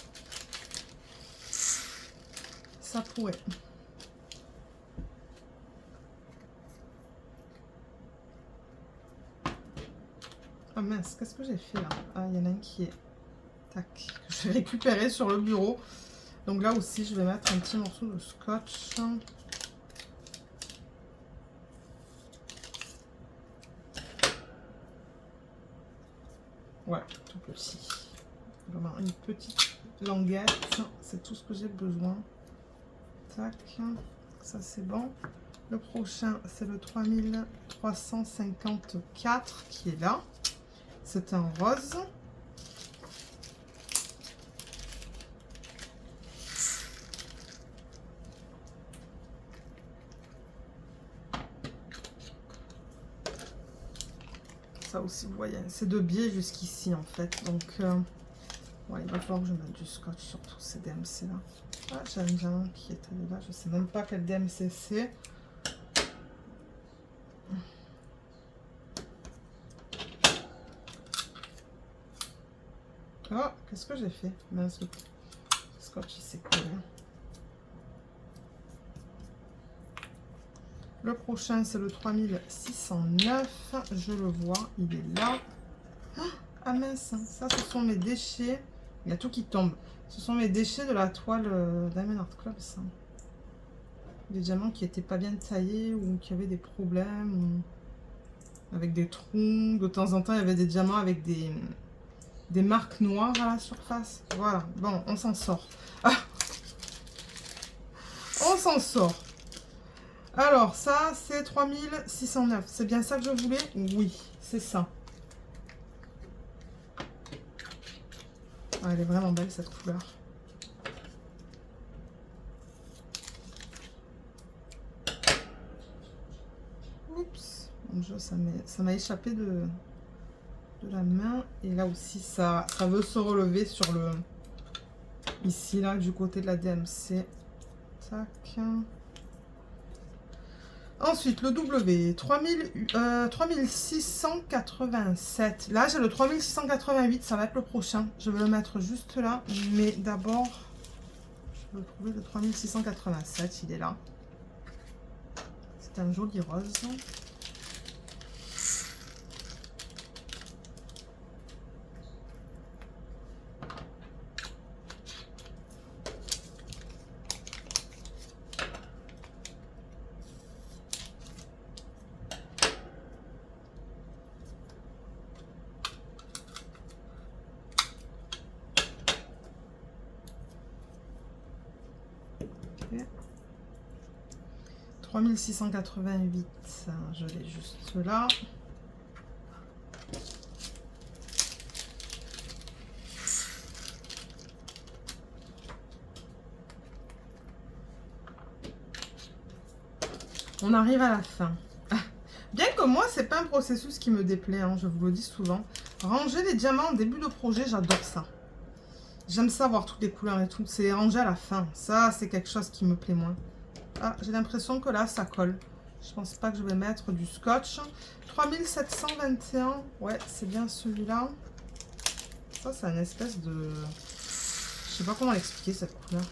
Ça pourrait. Ah mince, qu'est-ce que j'ai fait là? Ah, il y en a un qui est... Tac. Que je vais récupérer sur le bureau. Donc là aussi, je vais mettre un petit morceau de scotch. Ouais, tout petit. Vraiment une petite languette. C'est tout ce que j'ai besoin. Tac. Ça, c'est bon. Le prochain, c'est le 3354 qui est là. C'est un rose. Ça aussi, vous voyez, c'est de biais jusqu'ici en fait. Donc, ouais, il va falloir que je mette du scotch sur tous ces DMC là. Ah, j'aime bien qui est allé là. Je sais même pas quel DMC c'est. Oh, qu'est-ce que j'ai fait? Mince, le scotch il s'est collé. Le prochain, c'est le 3609. Je le vois, il est là. Ah mince, ça, ce sont mes déchets. Il y a tout qui tombe. Ce sont mes déchets de la toile Diamond Art Club, ça. Des diamants qui n'étaient pas bien taillés ou qui avaient des problèmes. Ou avec des trous. De temps en temps, il y avait des diamants avec des marques noires à la surface. Voilà, bon, on s'en sort. Ah, on s'en sort. Alors, ça, c'est 3609. C'est bien ça que je voulais? Oui, c'est ça. Ah, elle est vraiment belle, cette couleur. Oups. Mon Dieu, ça m'a échappé de la main. Et là aussi, ça veut se relever sur le... Ici, là, du côté de la DMC. Tac. Ensuite, le W, 3687. Là, j'ai le 3688, ça va être le prochain. Je vais le mettre juste là. Mais d'abord, je vais trouver le 3687, il est là. C'est un joli rose. Okay. 3688, je l'ai juste là. On arrive à la fin. Bien que moi, c'est pas un processus qui me déplaît, hein, je vous le dis souvent. Ranger les diamants en début de projet, j'adore ça. J'aime ça voir toutes les couleurs et tout. C'est rangé à la fin. Ça, c'est quelque chose qui me plaît moins. Ah, j'ai l'impression que là, ça colle. Je pense pas que je vais mettre du scotch. 3721. Ouais, c'est bien celui-là. Ça, c'est une espèce de... Je sais pas comment l'expliquer, cette couleur.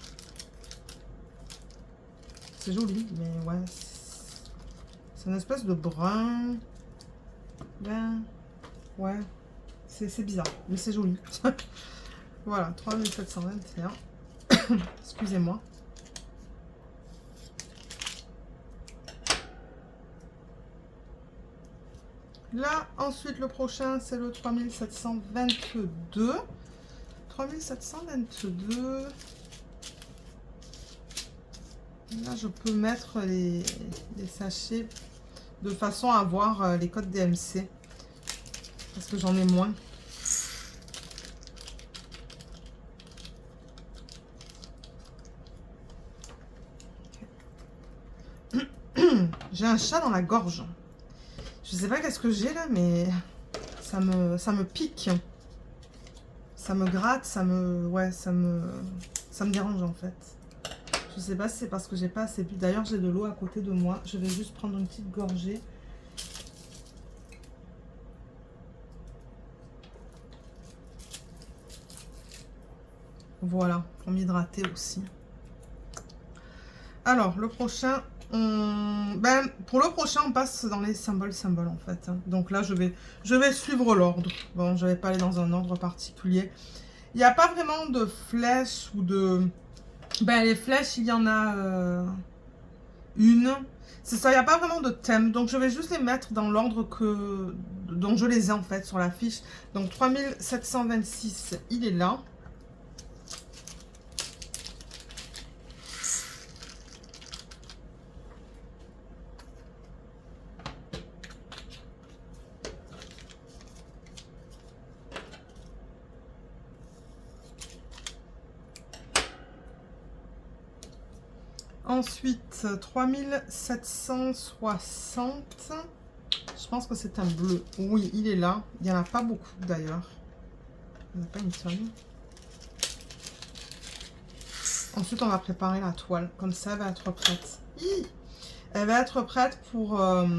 C'est joli, mais ouais. C'est une espèce de brun. Ben, ouais. C'est bizarre, mais c'est joli. Voilà, 3721. Excusez-moi. Là, ensuite, le prochain, c'est le 3722. 3722. Là, je peux mettre les sachets de façon à avoir les codes DMC. Parce que j'en ai moins. J'ai un chat dans la gorge. Je sais pas qu'est-ce que j'ai là, mais ça me pique. Ça me gratte, ouais, ça me dérange en fait. Je sais pas si c'est parce que j'ai pas assez bu. D'ailleurs, j'ai de l'eau à côté de moi. Je vais juste prendre une petite gorgée. Voilà, pour m'hydrater aussi. Alors, le prochain, pour le prochain, on passe dans les symboles en fait. Donc là, je vais suivre l'ordre. Bon, je vais pas aller dans un ordre particulier. Il n'y a pas vraiment de flèches ou de... les flèches, il y en a une. C'est ça, il n'y a pas vraiment de thème. Donc, je vais juste les mettre dans l'ordre dont je les ai en fait sur la fiche. Donc, 3726, il est là. Ensuite, 3760. Je pense que c'est un bleu. Oui, il est là. Il n'y en a pas beaucoup d'ailleurs. Il n'y en a pas une seule. Ensuite, on va préparer la toile. Comme ça, elle va être prête. Elle va être prête pour... elle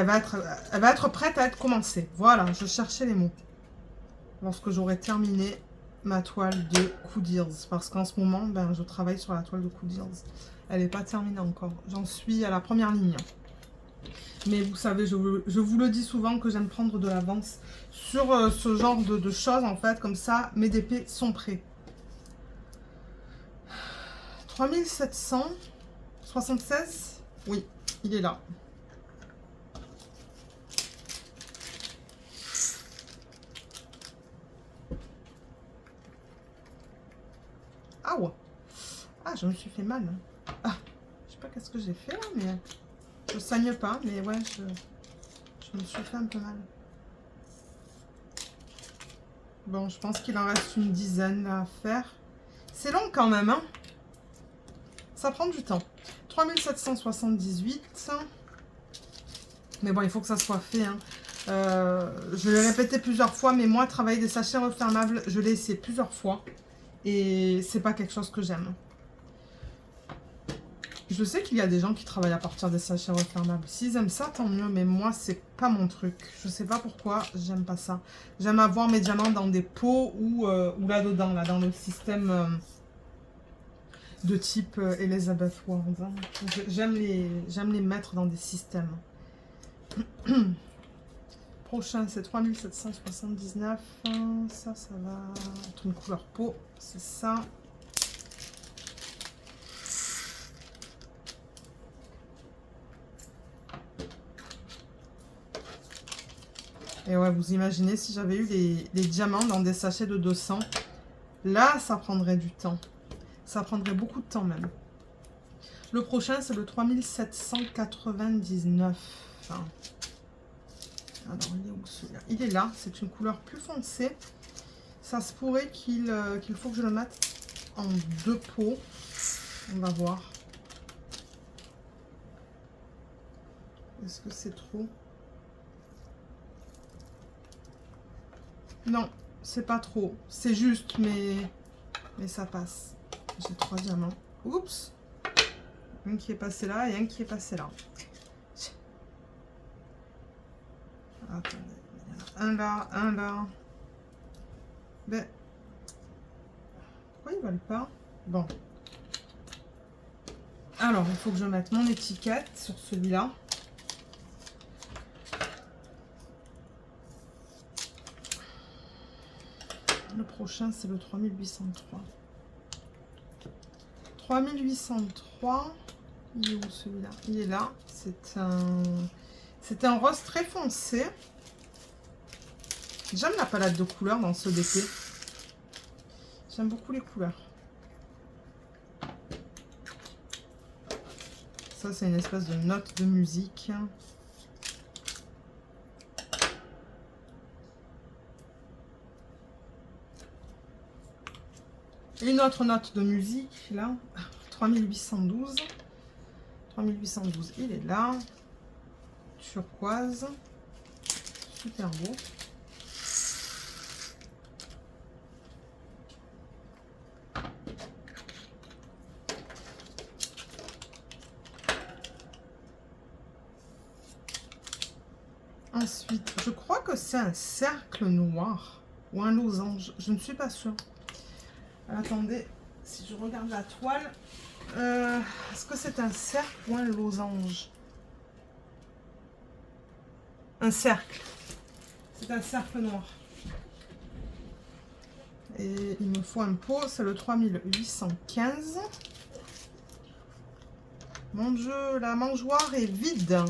va être prête à être commencée. Voilà, je cherchais les mots. Lorsque j'aurai terminé ma toile de Coodeers. Parce qu'en ce moment, je travaille sur la toile de Coodeers. Elle n'est pas terminée encore. J'en suis à la première ligne. Mais vous savez, je vous le dis souvent que j'aime prendre de l'avance sur ce genre de choses, en fait. Comme ça, mes DP sont prêts. 3776. Oui, il est là. Ah ouais. Ah, je me suis fait mal. Ah, je sais pas qu'est-ce que j'ai fait là, mais je saigne pas, mais ouais, je me suis fait un peu mal. Bon, je pense qu'il en reste une dizaine à faire. C'est long quand même, hein. Ça prend du temps. 3778. Mais bon, il faut que ça soit fait, hein. Je l'ai répété plusieurs fois, mais moi, travailler des sachets refermables, je l'ai essayé plusieurs fois. Et c'est pas quelque chose que j'aime. Je sais qu'il y a des gens qui travaillent à partir des sachets refermables. S'ils aiment ça, tant mieux. Mais moi, c'est pas mon truc. Je sais pas pourquoi, j'aime pas ça. J'aime avoir mes diamants dans des pots ou là-dedans, là, dans le système de type Elizabeth Ward. Hein. J'aime les mettre dans des systèmes. Prochain, c'est 3779. Ça va être une couleur peau. C'est ça. Et ouais, vous imaginez si j'avais eu les diamants dans des sachets de 200. Là, ça prendrait du temps. Ça prendrait beaucoup de temps même. Le prochain, c'est le 3799. Enfin, alors, il est où celui-là? Il est là. C'est une couleur plus foncée. Ça se pourrait qu'il faut que je le mette en deux pots. On va voir. Est-ce que c'est trop? Non, c'est pas trop. C'est juste, mais ça passe. J'ai 3 diamants. Oups! Un qui est passé là et un qui est passé là. Attendez. Un là, un là. Ben, pourquoi ils veulent pas? Bon. Alors, il faut que je mette mon étiquette sur celui-là. Le prochain, c'est le 3803. 3803. Il est où celui-là? Il est là. C'est un rose très foncé. J'aime la palette de couleurs dans ce DP. J'aime beaucoup les couleurs. Ça, c'est une espèce de note de musique. Une autre note de musique, là. 3812. 3812, il est là. Turquoise. Super beau. Ensuite, je crois que c'est un cercle noir ou un losange. Je ne suis pas sûre. Attendez, si je regarde la toile, est-ce que c'est un cercle ou un losange? Un cercle. C'est un cercle noir. Et il me faut un pot, c'est le 3815. Mon Dieu, la mangeoire est vide.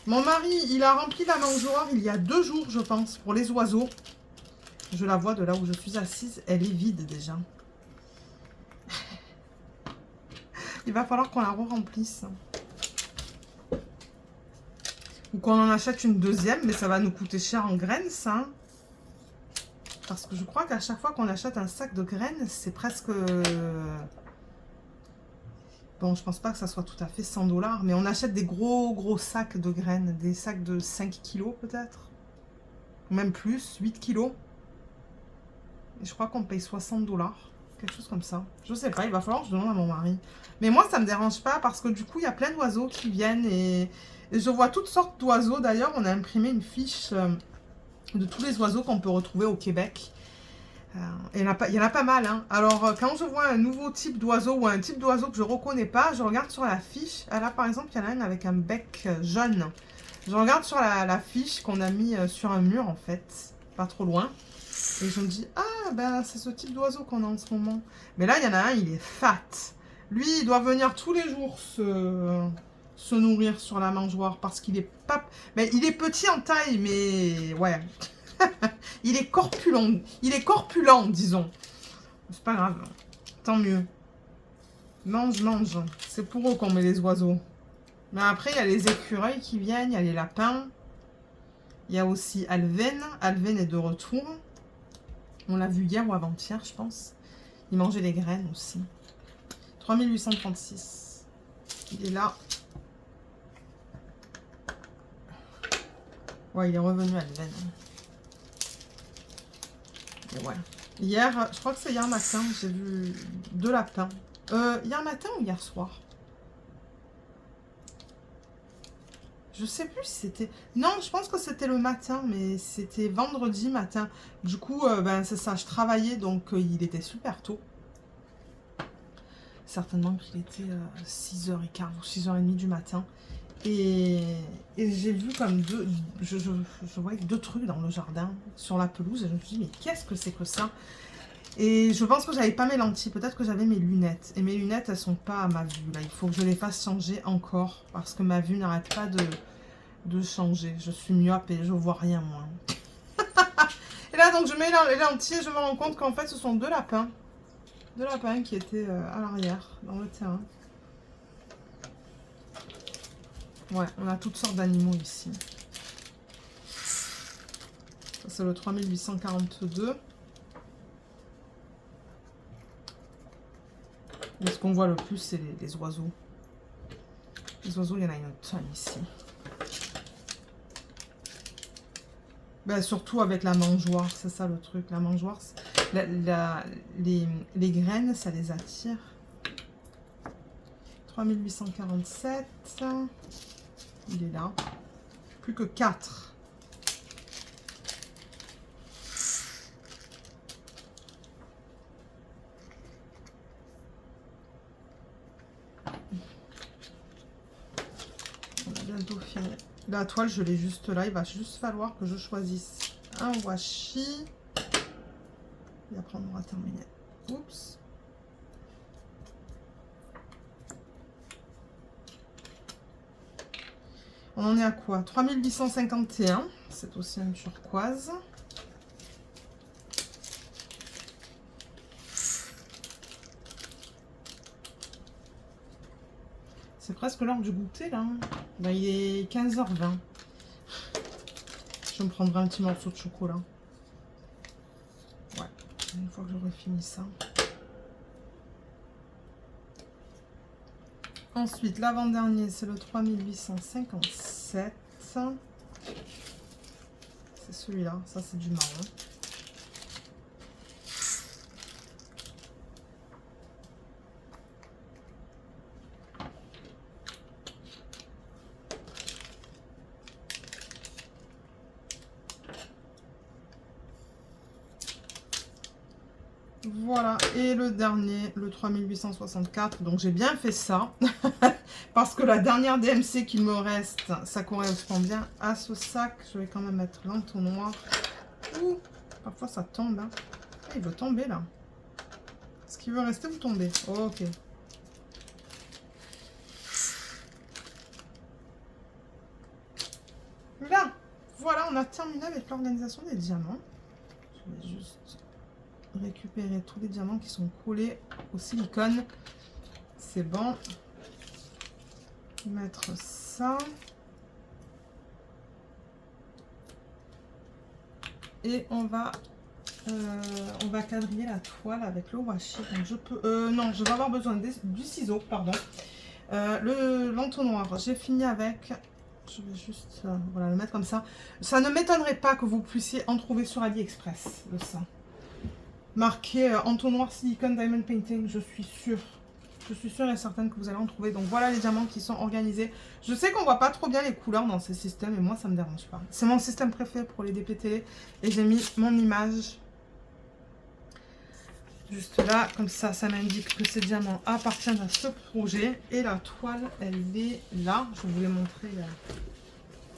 Mon mari, il a rempli la mangeoire il y a 2 jours, je pense, pour les oiseaux. Je la vois de là où je suis assise, elle est vide déjà. Il va falloir qu'on la re-remplisse. Ou qu'on en achète une deuxième, mais ça va nous coûter cher en graines, ça. Parce que je crois qu'à chaque fois qu'on achète un sac de graines, c'est presque... Bon, je pense pas que ça soit tout à fait 100 $, mais on achète des gros sacs de graines, des sacs de 5 kilos peut-être. Même plus, 8 kilos. Et je crois qu'on paye 60 $. Quelque chose comme ça. Je sais pas, il va falloir que je demande à mon mari. Mais moi, ça me dérange pas parce que du coup, il y a plein d'oiseaux qui viennent et je vois toutes sortes d'oiseaux. D'ailleurs, on a imprimé une fiche de tous les oiseaux qu'on peut retrouver au Québec. Il y en a pas mal. Hein. Alors, quand je vois un nouveau type d'oiseau ou un type d'oiseau que je ne reconnais pas, je regarde sur la fiche. Là, par exemple, il y en a un avec un bec jaune. Je regarde sur la fiche qu'on a mis sur un mur, en fait, pas trop loin. Et je me dis, ah, ben, c'est ce type d'oiseau qu'on a en ce moment. Mais là, il y en a un, il est fat. Lui, il doit venir tous les jours se nourrir sur la mangeoire parce qu'il est pas... Mais il est petit en taille, mais ouais... il est corpulent, disons. C'est pas grave. Tant mieux. Mange. C'est pour eux qu'on met les oiseaux. Mais après, il y a les écureuils qui viennent, il y a les lapins. Il y a aussi Alven. Alven est de retour. On l'a vu hier ou avant-hier, je pense. Il mangeait les graines aussi. 3836. Il est là. Ouais, il est revenu Alven. Et voilà. Hier, je crois que c'est hier matin, j'ai vu 2 lapins. Hier matin ou hier soir? Je sais plus si c'était... Non, je pense que c'était le matin, mais c'était vendredi matin. Du coup, ben, c'est ça, je travaillais, donc il était super tôt. Certainement qu'il était 6h15 ou 6h30 du matin. Et j'ai vu comme je voyais 2 trucs dans le jardin, sur la pelouse, et je me suis dit, mais qu'est-ce que c'est que ça? Et je pense que j'avais pas mes lentilles, peut-être que j'avais mes lunettes. Et mes lunettes, elles sont pas à ma vue, là. Il faut que je les fasse changer encore, parce que ma vue n'arrête pas de changer. Je suis myope et je vois rien, moi. Et là, donc, je mets les lentilles et je me rends compte qu'en fait, ce sont 2 lapins. 2 lapins qui étaient à l'arrière, dans le terrain. Ouais, on a toutes sortes d'animaux ici. Ça, c'est le 3842. Mais ce qu'on voit le plus, c'est les oiseaux. Les oiseaux, il y en a une tonne ici. Ben, surtout avec la mangeoire, c'est ça le truc. La mangeoire, les graines, ça les attire. 3847. Il est là. Plus que 4. On a bientôt fini. La toile, je l'ai juste là. Il va juste falloir que je choisisse un washi. Et après, on aura terminé. Oups. On en est à quoi? 3851. C'est aussi un turquoise. C'est presque l'heure du goûter, là. Ben, il est 15h20. Je me prendrai un petit morceau de chocolat. Ouais, une fois que j'aurai fini ça. Ensuite, l'avant-dernier, c'est le 3857. C'est celui-là. Ça, c'est du marron. Voilà, et le dernier, le 3864. Donc j'ai bien fait ça. Parce que la dernière DMC qu'il me reste, ça correspond bien à ce sac. Je vais quand même mettre l'entonnoir. Ouh, parfois ça tombe. Hein. Ah, il veut tomber là. Est-ce qu'il veut rester ou tomber? Oh, ok. Là, voilà, on a terminé avec l'organisation des diamants. Je vais juste récupérer tous les diamants qui sont collés au silicone. C'est bon. Mettre ça. Et on va quadriller la toile avec le washi. Donc je peux, non, je vais avoir besoin du ciseau, pardon. L'entonnoir, j'ai fini avec. Je vais juste voilà, le mettre comme ça. Ça ne m'étonnerait pas que vous puissiez en trouver sur AliExpress, le ça. Marqué entonnoir silicone diamond painting, je suis sûre. Je suis sûre et certaine que vous allez en trouver. Donc voilà les diamants qui sont organisés. Je sais qu'on voit pas trop bien les couleurs dans ces systèmes et moi ça me dérange pas. C'est mon système préféré pour les DPT et j'ai mis mon image juste là. Comme ça, ça m'indique que ces diamants appartiennent à ce projet. Et la toile, elle est là. Je vous l'ai montré il y a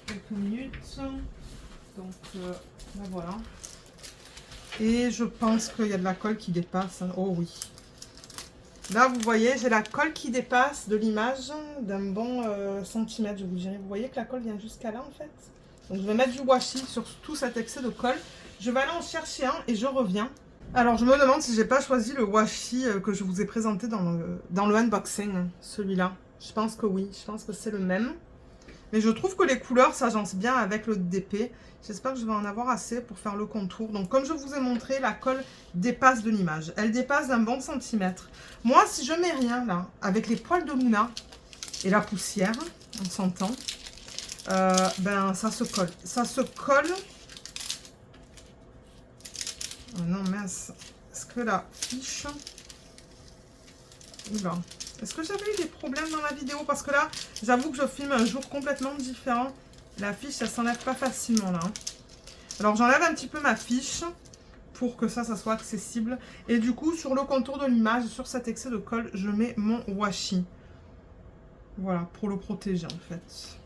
quelques minutes. Donc là voilà. Et je pense qu'il y a de la colle qui dépasse. Oh oui. Là, vous voyez, j'ai la colle qui dépasse de l'image d'un bon centimètre, je vous dirais. Vous voyez que la colle vient jusqu'à là, en fait. Donc, je vais mettre du washi sur tout cet excès de colle. Je vais aller en chercher un et je reviens. Alors, je me demande si j'ai pas choisi le washi que je vous ai présenté dans le unboxing, celui-là. Je pense que oui, je pense que c'est le même. Mais je trouve que les couleurs s'agencent bien avec le DP. J'espère que je vais en avoir assez pour faire le contour. Donc, comme je vous ai montré, la colle dépasse de l'image. Elle dépasse d'un bon centimètre. Moi, si je mets rien là, avec les poils de Luna et la poussière, on s'entend, ben ça se colle. Ça se colle. Oh non, mince. Est-ce que la fiche... Oula. Est-ce que j'avais eu des problèmes dans la vidéo? Parce que là, j'avoue que je filme un jour complètement différent. La fiche, ça s'enlève pas facilement là. Alors, j'enlève un petit peu ma fiche pour que ça soit accessible. Et du coup, sur le contour de l'image, sur cet excès de colle, je mets mon washi. Voilà, pour le protéger en fait.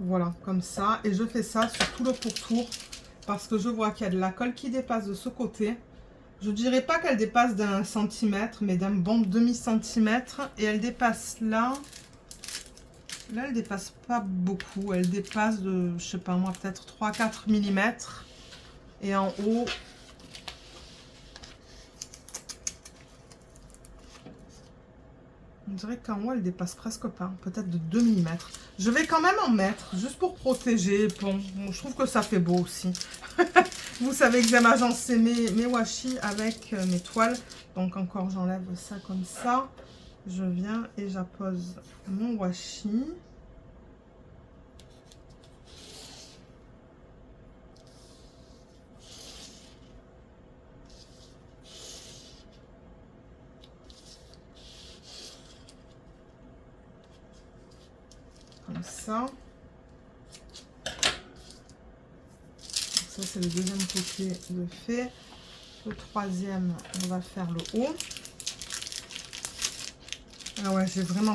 Voilà, comme ça. Et je fais ça sur tout le pourtour parce que je vois qu'il y a de la colle qui dépasse de ce côté. Je dirais pas qu'elle dépasse d'un centimètre, mais d'un bon demi-centimètre. Et elle dépasse là. Là, elle dépasse pas beaucoup. Elle dépasse de, je sais pas moi, peut-être 3-4 mm. Et en haut... On dirait qu'en haut, elle dépasse presque pas. Peut-être de 2 mm. Je vais quand même en mettre, juste pour protéger. Bon, je trouve que ça fait beau aussi. Vous savez que j'aime agencer mes washi avec mes toiles. Donc encore, j'enlève ça comme ça. Je viens et j'appose mon washi. Comme ça. Ça, c'est le deuxième côté de fait. Le troisième, on va faire le haut. Ah ouais, j'ai vraiment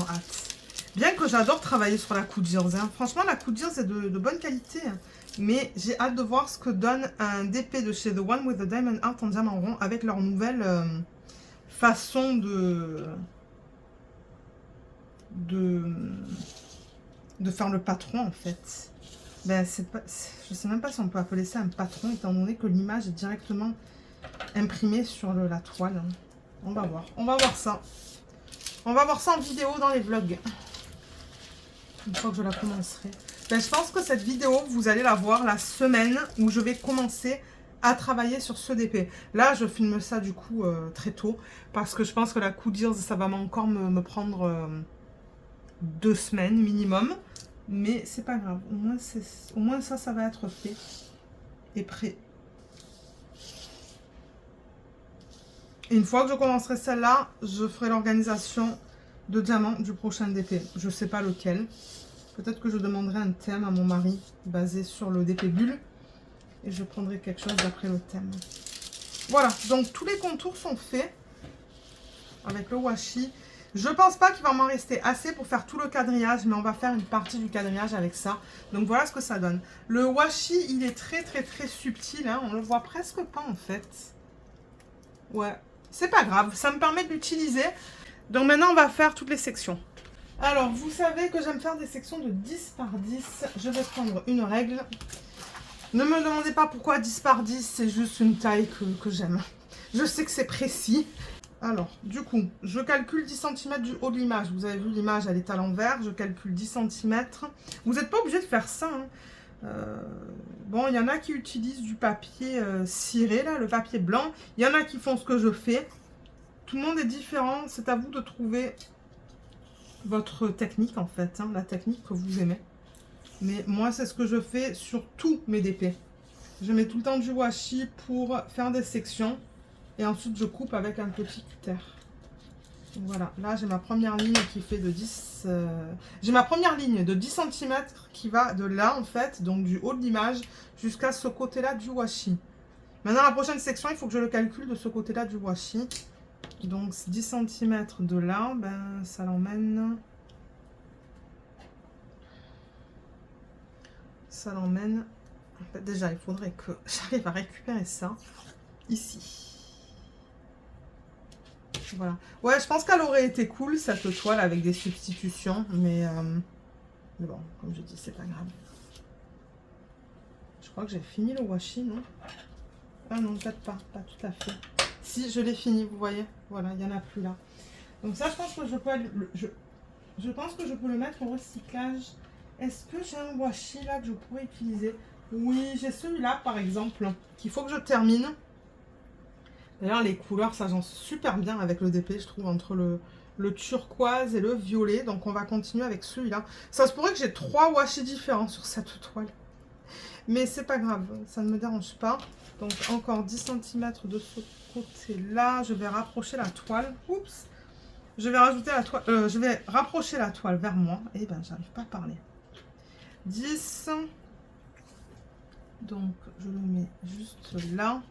hâte. Bien que j'adore travailler sur la Coudures. Hein. Franchement, la Coudures est de bonne qualité. Hein. Mais j'ai hâte de voir ce que donne un DP de chez The One with the Diamond Art en diamant rond avec leur nouvelle façon de faire le patron en fait. Ben, je sais même pas si on peut appeler ça un patron étant donné que l'image est directement imprimée sur la toile. On va voir. On va voir ça. On va voir ça en vidéo dans les vlogs. Une fois que je la commencerai. Ben, je pense que cette vidéo, vous allez la voir la semaine où je vais commencer à travailler sur ce DP. Là, je filme ça du coup très tôt. Parce que je pense que la Coudures, ça va encore me prendre 2 semaines minimum. Mais c'est pas grave. Au moins ça va être fait et prêt. Et une fois que je commencerai celle-là, je ferai l'organisation de diamant du prochain DP. Je ne sais pas lequel. Peut-être que je demanderai un thème à mon mari basé sur le DP bulle. Et je prendrai quelque chose d'après le thème. Voilà, donc tous les contours sont faits avec le washi. Je pense pas qu'il va m'en rester assez pour faire tout le quadrillage, mais on va faire une partie du quadrillage avec ça. Donc voilà ce que ça donne. Le washi, il est très subtil, hein. On le voit presque pas en fait. Ouais, c'est pas grave, ça me permet de l'utiliser. Donc maintenant on va faire toutes les sections. Alors vous savez que j'aime faire des sections de 10 par 10. Je vais prendre une règle. Ne me demandez pas pourquoi 10 par 10, c'est juste une taille que j'aime. Je sais que c'est précis. Alors, du coup, je calcule 10 cm du haut de l'image. Vous avez vu, l'image, elle est à l'envers. Je calcule 10 cm. Vous n'êtes pas obligé de faire ça, hein. Bon, il y en a qui utilisent du papier ciré, là, le papier blanc. Il y en a qui font ce que je fais. Tout le monde est différent. C'est à vous de trouver votre technique, en fait, hein, la technique que vous aimez. Mais moi, c'est ce que je fais sur tous mes DP. Je mets tout le temps du washi pour faire des sections. Et ensuite, je coupe avec un petit cutter. Voilà, là, j'ai ma première ligne qui fait de 10... J'ai ma première ligne de 10 cm qui va de là, en fait, donc du haut de l'image, jusqu'à ce côté-là du washi. Maintenant, la prochaine section, il faut que je le calcule de ce côté-là du washi. Donc, 10 cm de là, ben, ça l'emmène... Ça l'emmène... En fait, déjà, il faudrait que j'arrive à récupérer ça ici. Voilà. Ouais, je pense qu'elle aurait été cool, cette toile, avec des substitutions. Mais bon, comme je dis, c'est pas grave. Je crois que j'ai fini le washi, non? Ah non, peut-être pas. Pas tout à fait. Si, je l'ai fini, vous voyez. Voilà, il n'y en a plus là. Donc ça, je pense que je peux... Je pense que je peux le mettre au recyclage. Est-ce que j'ai un washi là que je pourrais utiliser? Oui, j'ai celui-là, par exemple, qu'il faut que je termine. D'ailleurs, les couleurs s'agencent super bien avec le DP, je trouve, entre le turquoise et le violet. Donc, on va continuer avec celui-là. Ça se pourrait que j'ai 3 washi différents sur cette toile. Mais c'est pas grave, ça ne me dérange pas. Donc, encore 10 cm de ce côté-là. Je vais rapprocher la toile. Oups! Je vais rajouter la toile. Je vais rapprocher la toile vers moi. Eh ben, j'arrive pas à parler. 10. Donc, je le mets juste là.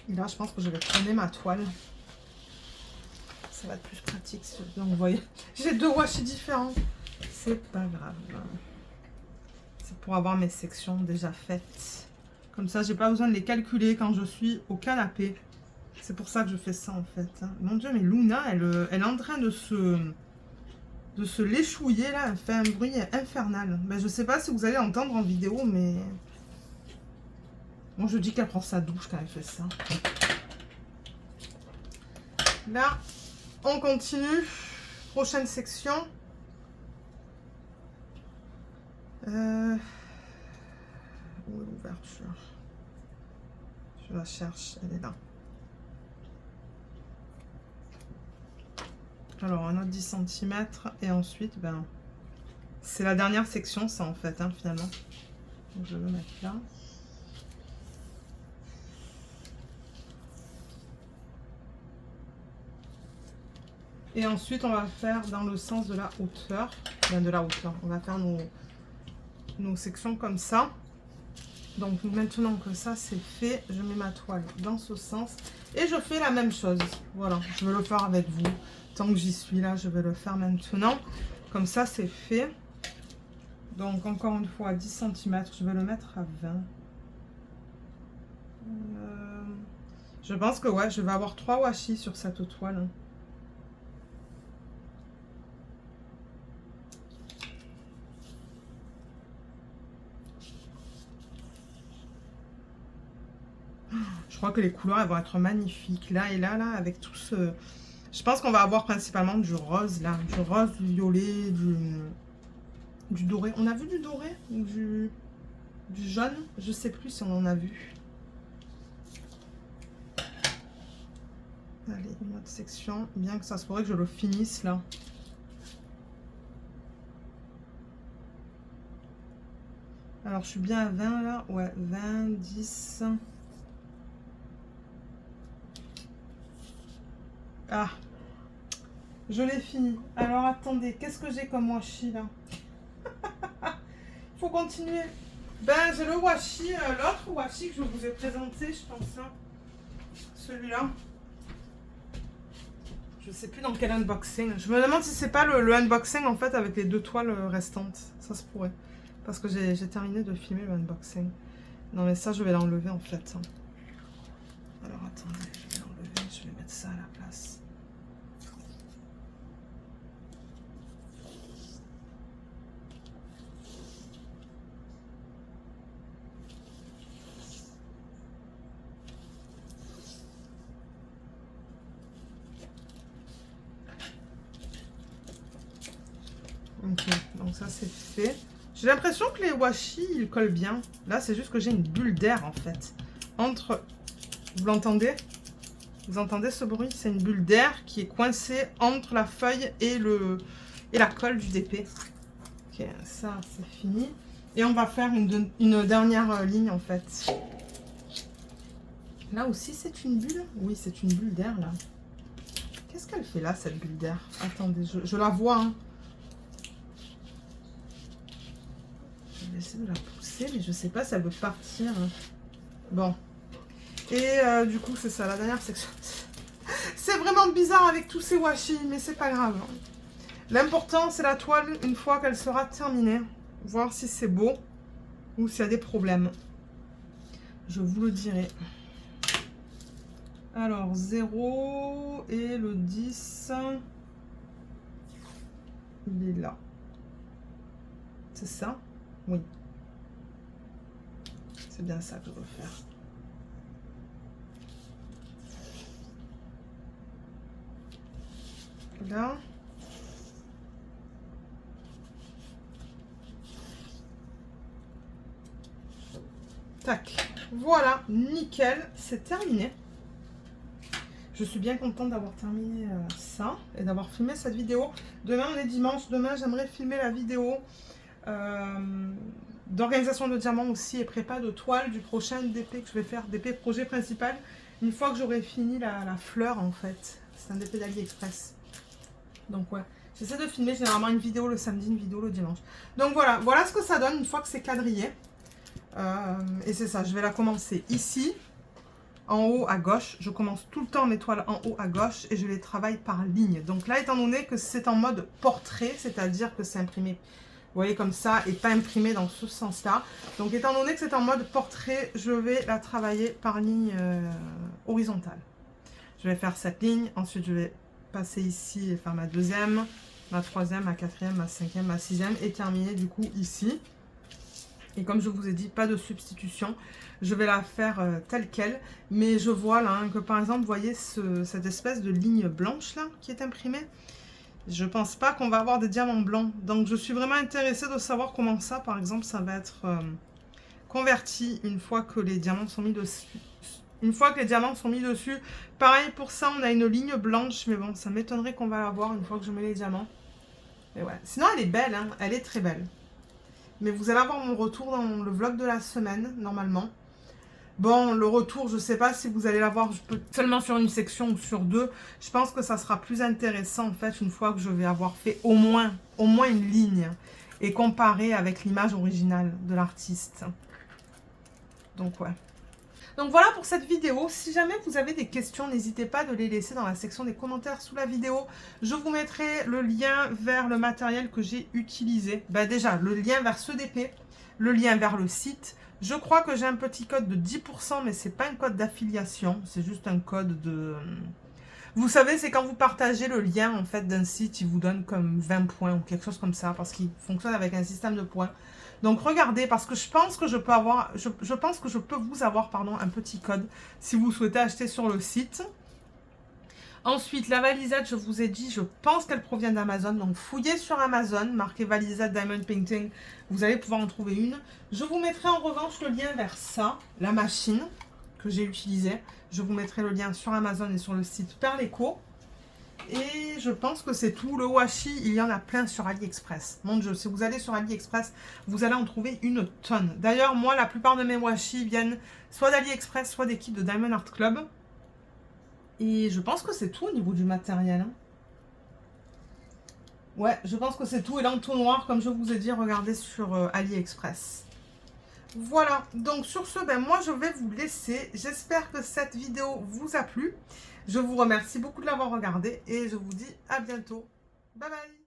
Et là, je pense que je vais tourner ma toile. Ça va être plus pratique. Donc, vous voyez, j'ai 2 washi différents. C'est pas grave. C'est pour avoir mes sections déjà faites. Comme ça, j'ai pas besoin de les calculer quand je suis au canapé. C'est pour ça que je fais ça, en fait. Mon Dieu, mais Luna, elle est en train de se l'échouiller, là. Elle fait un bruit infernal. Ben, je sais pas si vous allez entendre en vidéo, mais... Moi, je dis qu'elle prend sa douche quand elle fait ça. Là, on continue. Prochaine section. Où est l'ouverture? Je la cherche, elle est là. Alors, un autre 10 cm. Et ensuite, ben, c'est la dernière section, ça, en fait, hein, finalement. Donc, je vais le mettre là. Et ensuite, on va faire dans le sens de la hauteur. Bien, de la hauteur. On va faire nos sections comme ça. Donc, maintenant que ça, c'est fait, je mets ma toile dans ce sens. Et je fais la même chose. Voilà, je vais le faire avec vous. Tant que j'y suis là, je vais le faire maintenant. Comme ça, c'est fait. Donc, encore une fois, 10 cm. Je vais le mettre à 20. Je pense que, ouais, je vais avoir 3 washi sur cette toile. Je crois que les couleurs, elles vont être magnifiques. Là et là, là, avec tout ce... Je pense qu'on va avoir principalement du rose, là. Du rose, du violet, du doré. On a vu du doré ou du jaune? Je sais plus si on en a vu. Allez, une autre section. Bien que ça se pourrait que je le finisse, là. Alors, je suis bien à 20 là. Ouais, 20, 10. Ah, je l'ai fini. Alors, attendez, qu'est-ce que j'ai comme washi là? Faut continuer. Ben, j'ai le washi, l'autre washi que je vous ai présenté, je pense. Hein. Celui-là. Je sais plus dans quel unboxing. Je me demande si c'est pas le unboxing en fait avec les 2 toiles restantes. Ça se pourrait. Parce que j'ai terminé de filmer le unboxing. Non mais ça je vais l'enlever en fait. Alors attendez, je vais l'enlever, je vais mettre ça à la place. Ok, donc ça c'est fait. J'ai l'impression que les washi ils collent bien. Là c'est juste que j'ai une bulle d'air en fait. Entre... Vous l'entendez? Vous entendez ce bruit? C'est une bulle d'air qui est coincée entre la feuille et la colle du DP. Ok, ça c'est fini. Et on va faire une dernière ligne en fait. Là aussi c'est une bulle? Oui, c'est une bulle d'air là. Qu'est-ce qu'elle fait là cette bulle d'air? Attendez, je la vois. Hein. Je vais essayer de la pousser, mais je sais pas si elle veut partir. Hein. Bon. Et du coup, c'est ça, la dernière section. C'est vraiment bizarre avec tous ces washi, mais c'est pas grave. L'important, c'est la toile, une fois qu'elle sera terminée. Voir si c'est beau ou s'il y a des problèmes. Je vous le dirai. Alors, 0 et le 10, il est là. C'est ça? Oui. C'est bien ça que je veux faire. Là. Tac. Voilà, nickel, c'est terminé. Je suis bien contente d'avoir terminé ça et d'avoir filmé cette vidéo. Demain, on est dimanche. Demain, j'aimerais filmer la vidéo d'organisation de diamants aussi et prépa de toile du prochain DP que je vais faire, DP projet principal, une fois que j'aurai fini la fleur en fait. C'est un DP d'AliExpress. Donc ouais, j'essaie de filmer généralement une vidéo le samedi, une vidéo le dimanche. Donc voilà, voilà ce que ça donne une fois que c'est quadrillé. Et c'est ça, je vais la commencer ici, en haut à gauche. Je commence tout le temps mes toiles en haut à gauche et je les travaille par ligne. Donc là, étant donné que c'est en mode portrait, c'est-à-dire que c'est imprimé, vous voyez, comme ça, et pas imprimé dans ce sens-là. Donc étant donné que c'est en mode portrait, je vais la travailler par ligne horizontale. Je vais faire cette ligne, ensuite je vais passer ici et faire ma deuxième, ma troisième, ma quatrième, ma cinquième, ma sixième et terminer du coup ici. Et comme je vous ai dit, pas de substitution. Je vais la faire telle qu'elle. Mais je vois là hein, que par exemple, vous voyez cette espèce de ligne blanche là qui est imprimée. Je pense pas qu'on va avoir des diamants blancs. Donc je suis vraiment intéressée de savoir comment ça, par exemple, ça va être converti une fois que les diamants sont mis dessus. Une fois que les diamants sont mis dessus. Pareil pour ça, on a une ligne blanche. Mais bon, ça m'étonnerait qu'on va l'avoir une fois que je mets les diamants. Et ouais. Sinon, elle est belle. Hein, elle est très belle. Mais vous allez avoir mon retour dans le vlog de la semaine, normalement. Bon, le retour, je ne sais pas si vous allez l'avoir seulement sur une section ou sur deux. Je pense que ça sera plus intéressant, en fait, une fois que je vais avoir fait au moins une ligne et comparé avec l'image originale de l'artiste. Donc, ouais. Donc voilà pour cette vidéo. Si jamais vous avez des questions, n'hésitez pas de les laisser dans la section des commentaires sous la vidéo. Je vous mettrai le lien vers le matériel que j'ai utilisé. Ben déjà, le lien vers ce DP, le lien vers le site. Je crois que j'ai un petit code de 10%, mais c'est pas un code d'affiliation. C'est juste un code de... Vous savez, c'est quand vous partagez le lien en fait d'un site, il vous donne comme 20 points ou quelque chose comme ça, parce qu'il fonctionne avec un système de points. Donc regardez, parce que je pense que je peux avoir, je pense que je peux vous avoir, pardon, un petit code si vous souhaitez acheter sur le site. Ensuite, la valisette, je vous ai dit, je pense qu'elle provient d'Amazon. Donc fouillez sur Amazon, marquez valisette Diamond Painting, vous allez pouvoir en trouver une. Je vous mettrai en revanche le lien vers ça, la machine que j'ai utilisée. Je vous mettrai le lien sur Amazon et sur le site Perleco. Et je pense que c'est tout. Le washi, il y en a plein sur AliExpress. Mon Dieu, si vous allez sur AliExpress, vous allez en trouver une tonne. D'ailleurs, moi, la plupart de mes washi viennent soit d'AliExpress, soit des kits de Diamond Art Club. Et je pense que c'est tout au niveau du matériel. Hein. Ouais, je pense que c'est tout. Et l'entonnoir, comme je vous ai dit, regardez sur AliExpress. Voilà, donc sur ce, ben moi je vais vous laisser. J'espère que cette vidéo vous a plu. Je vous remercie beaucoup de l'avoir regardée et je vous dis à bientôt. Bye bye.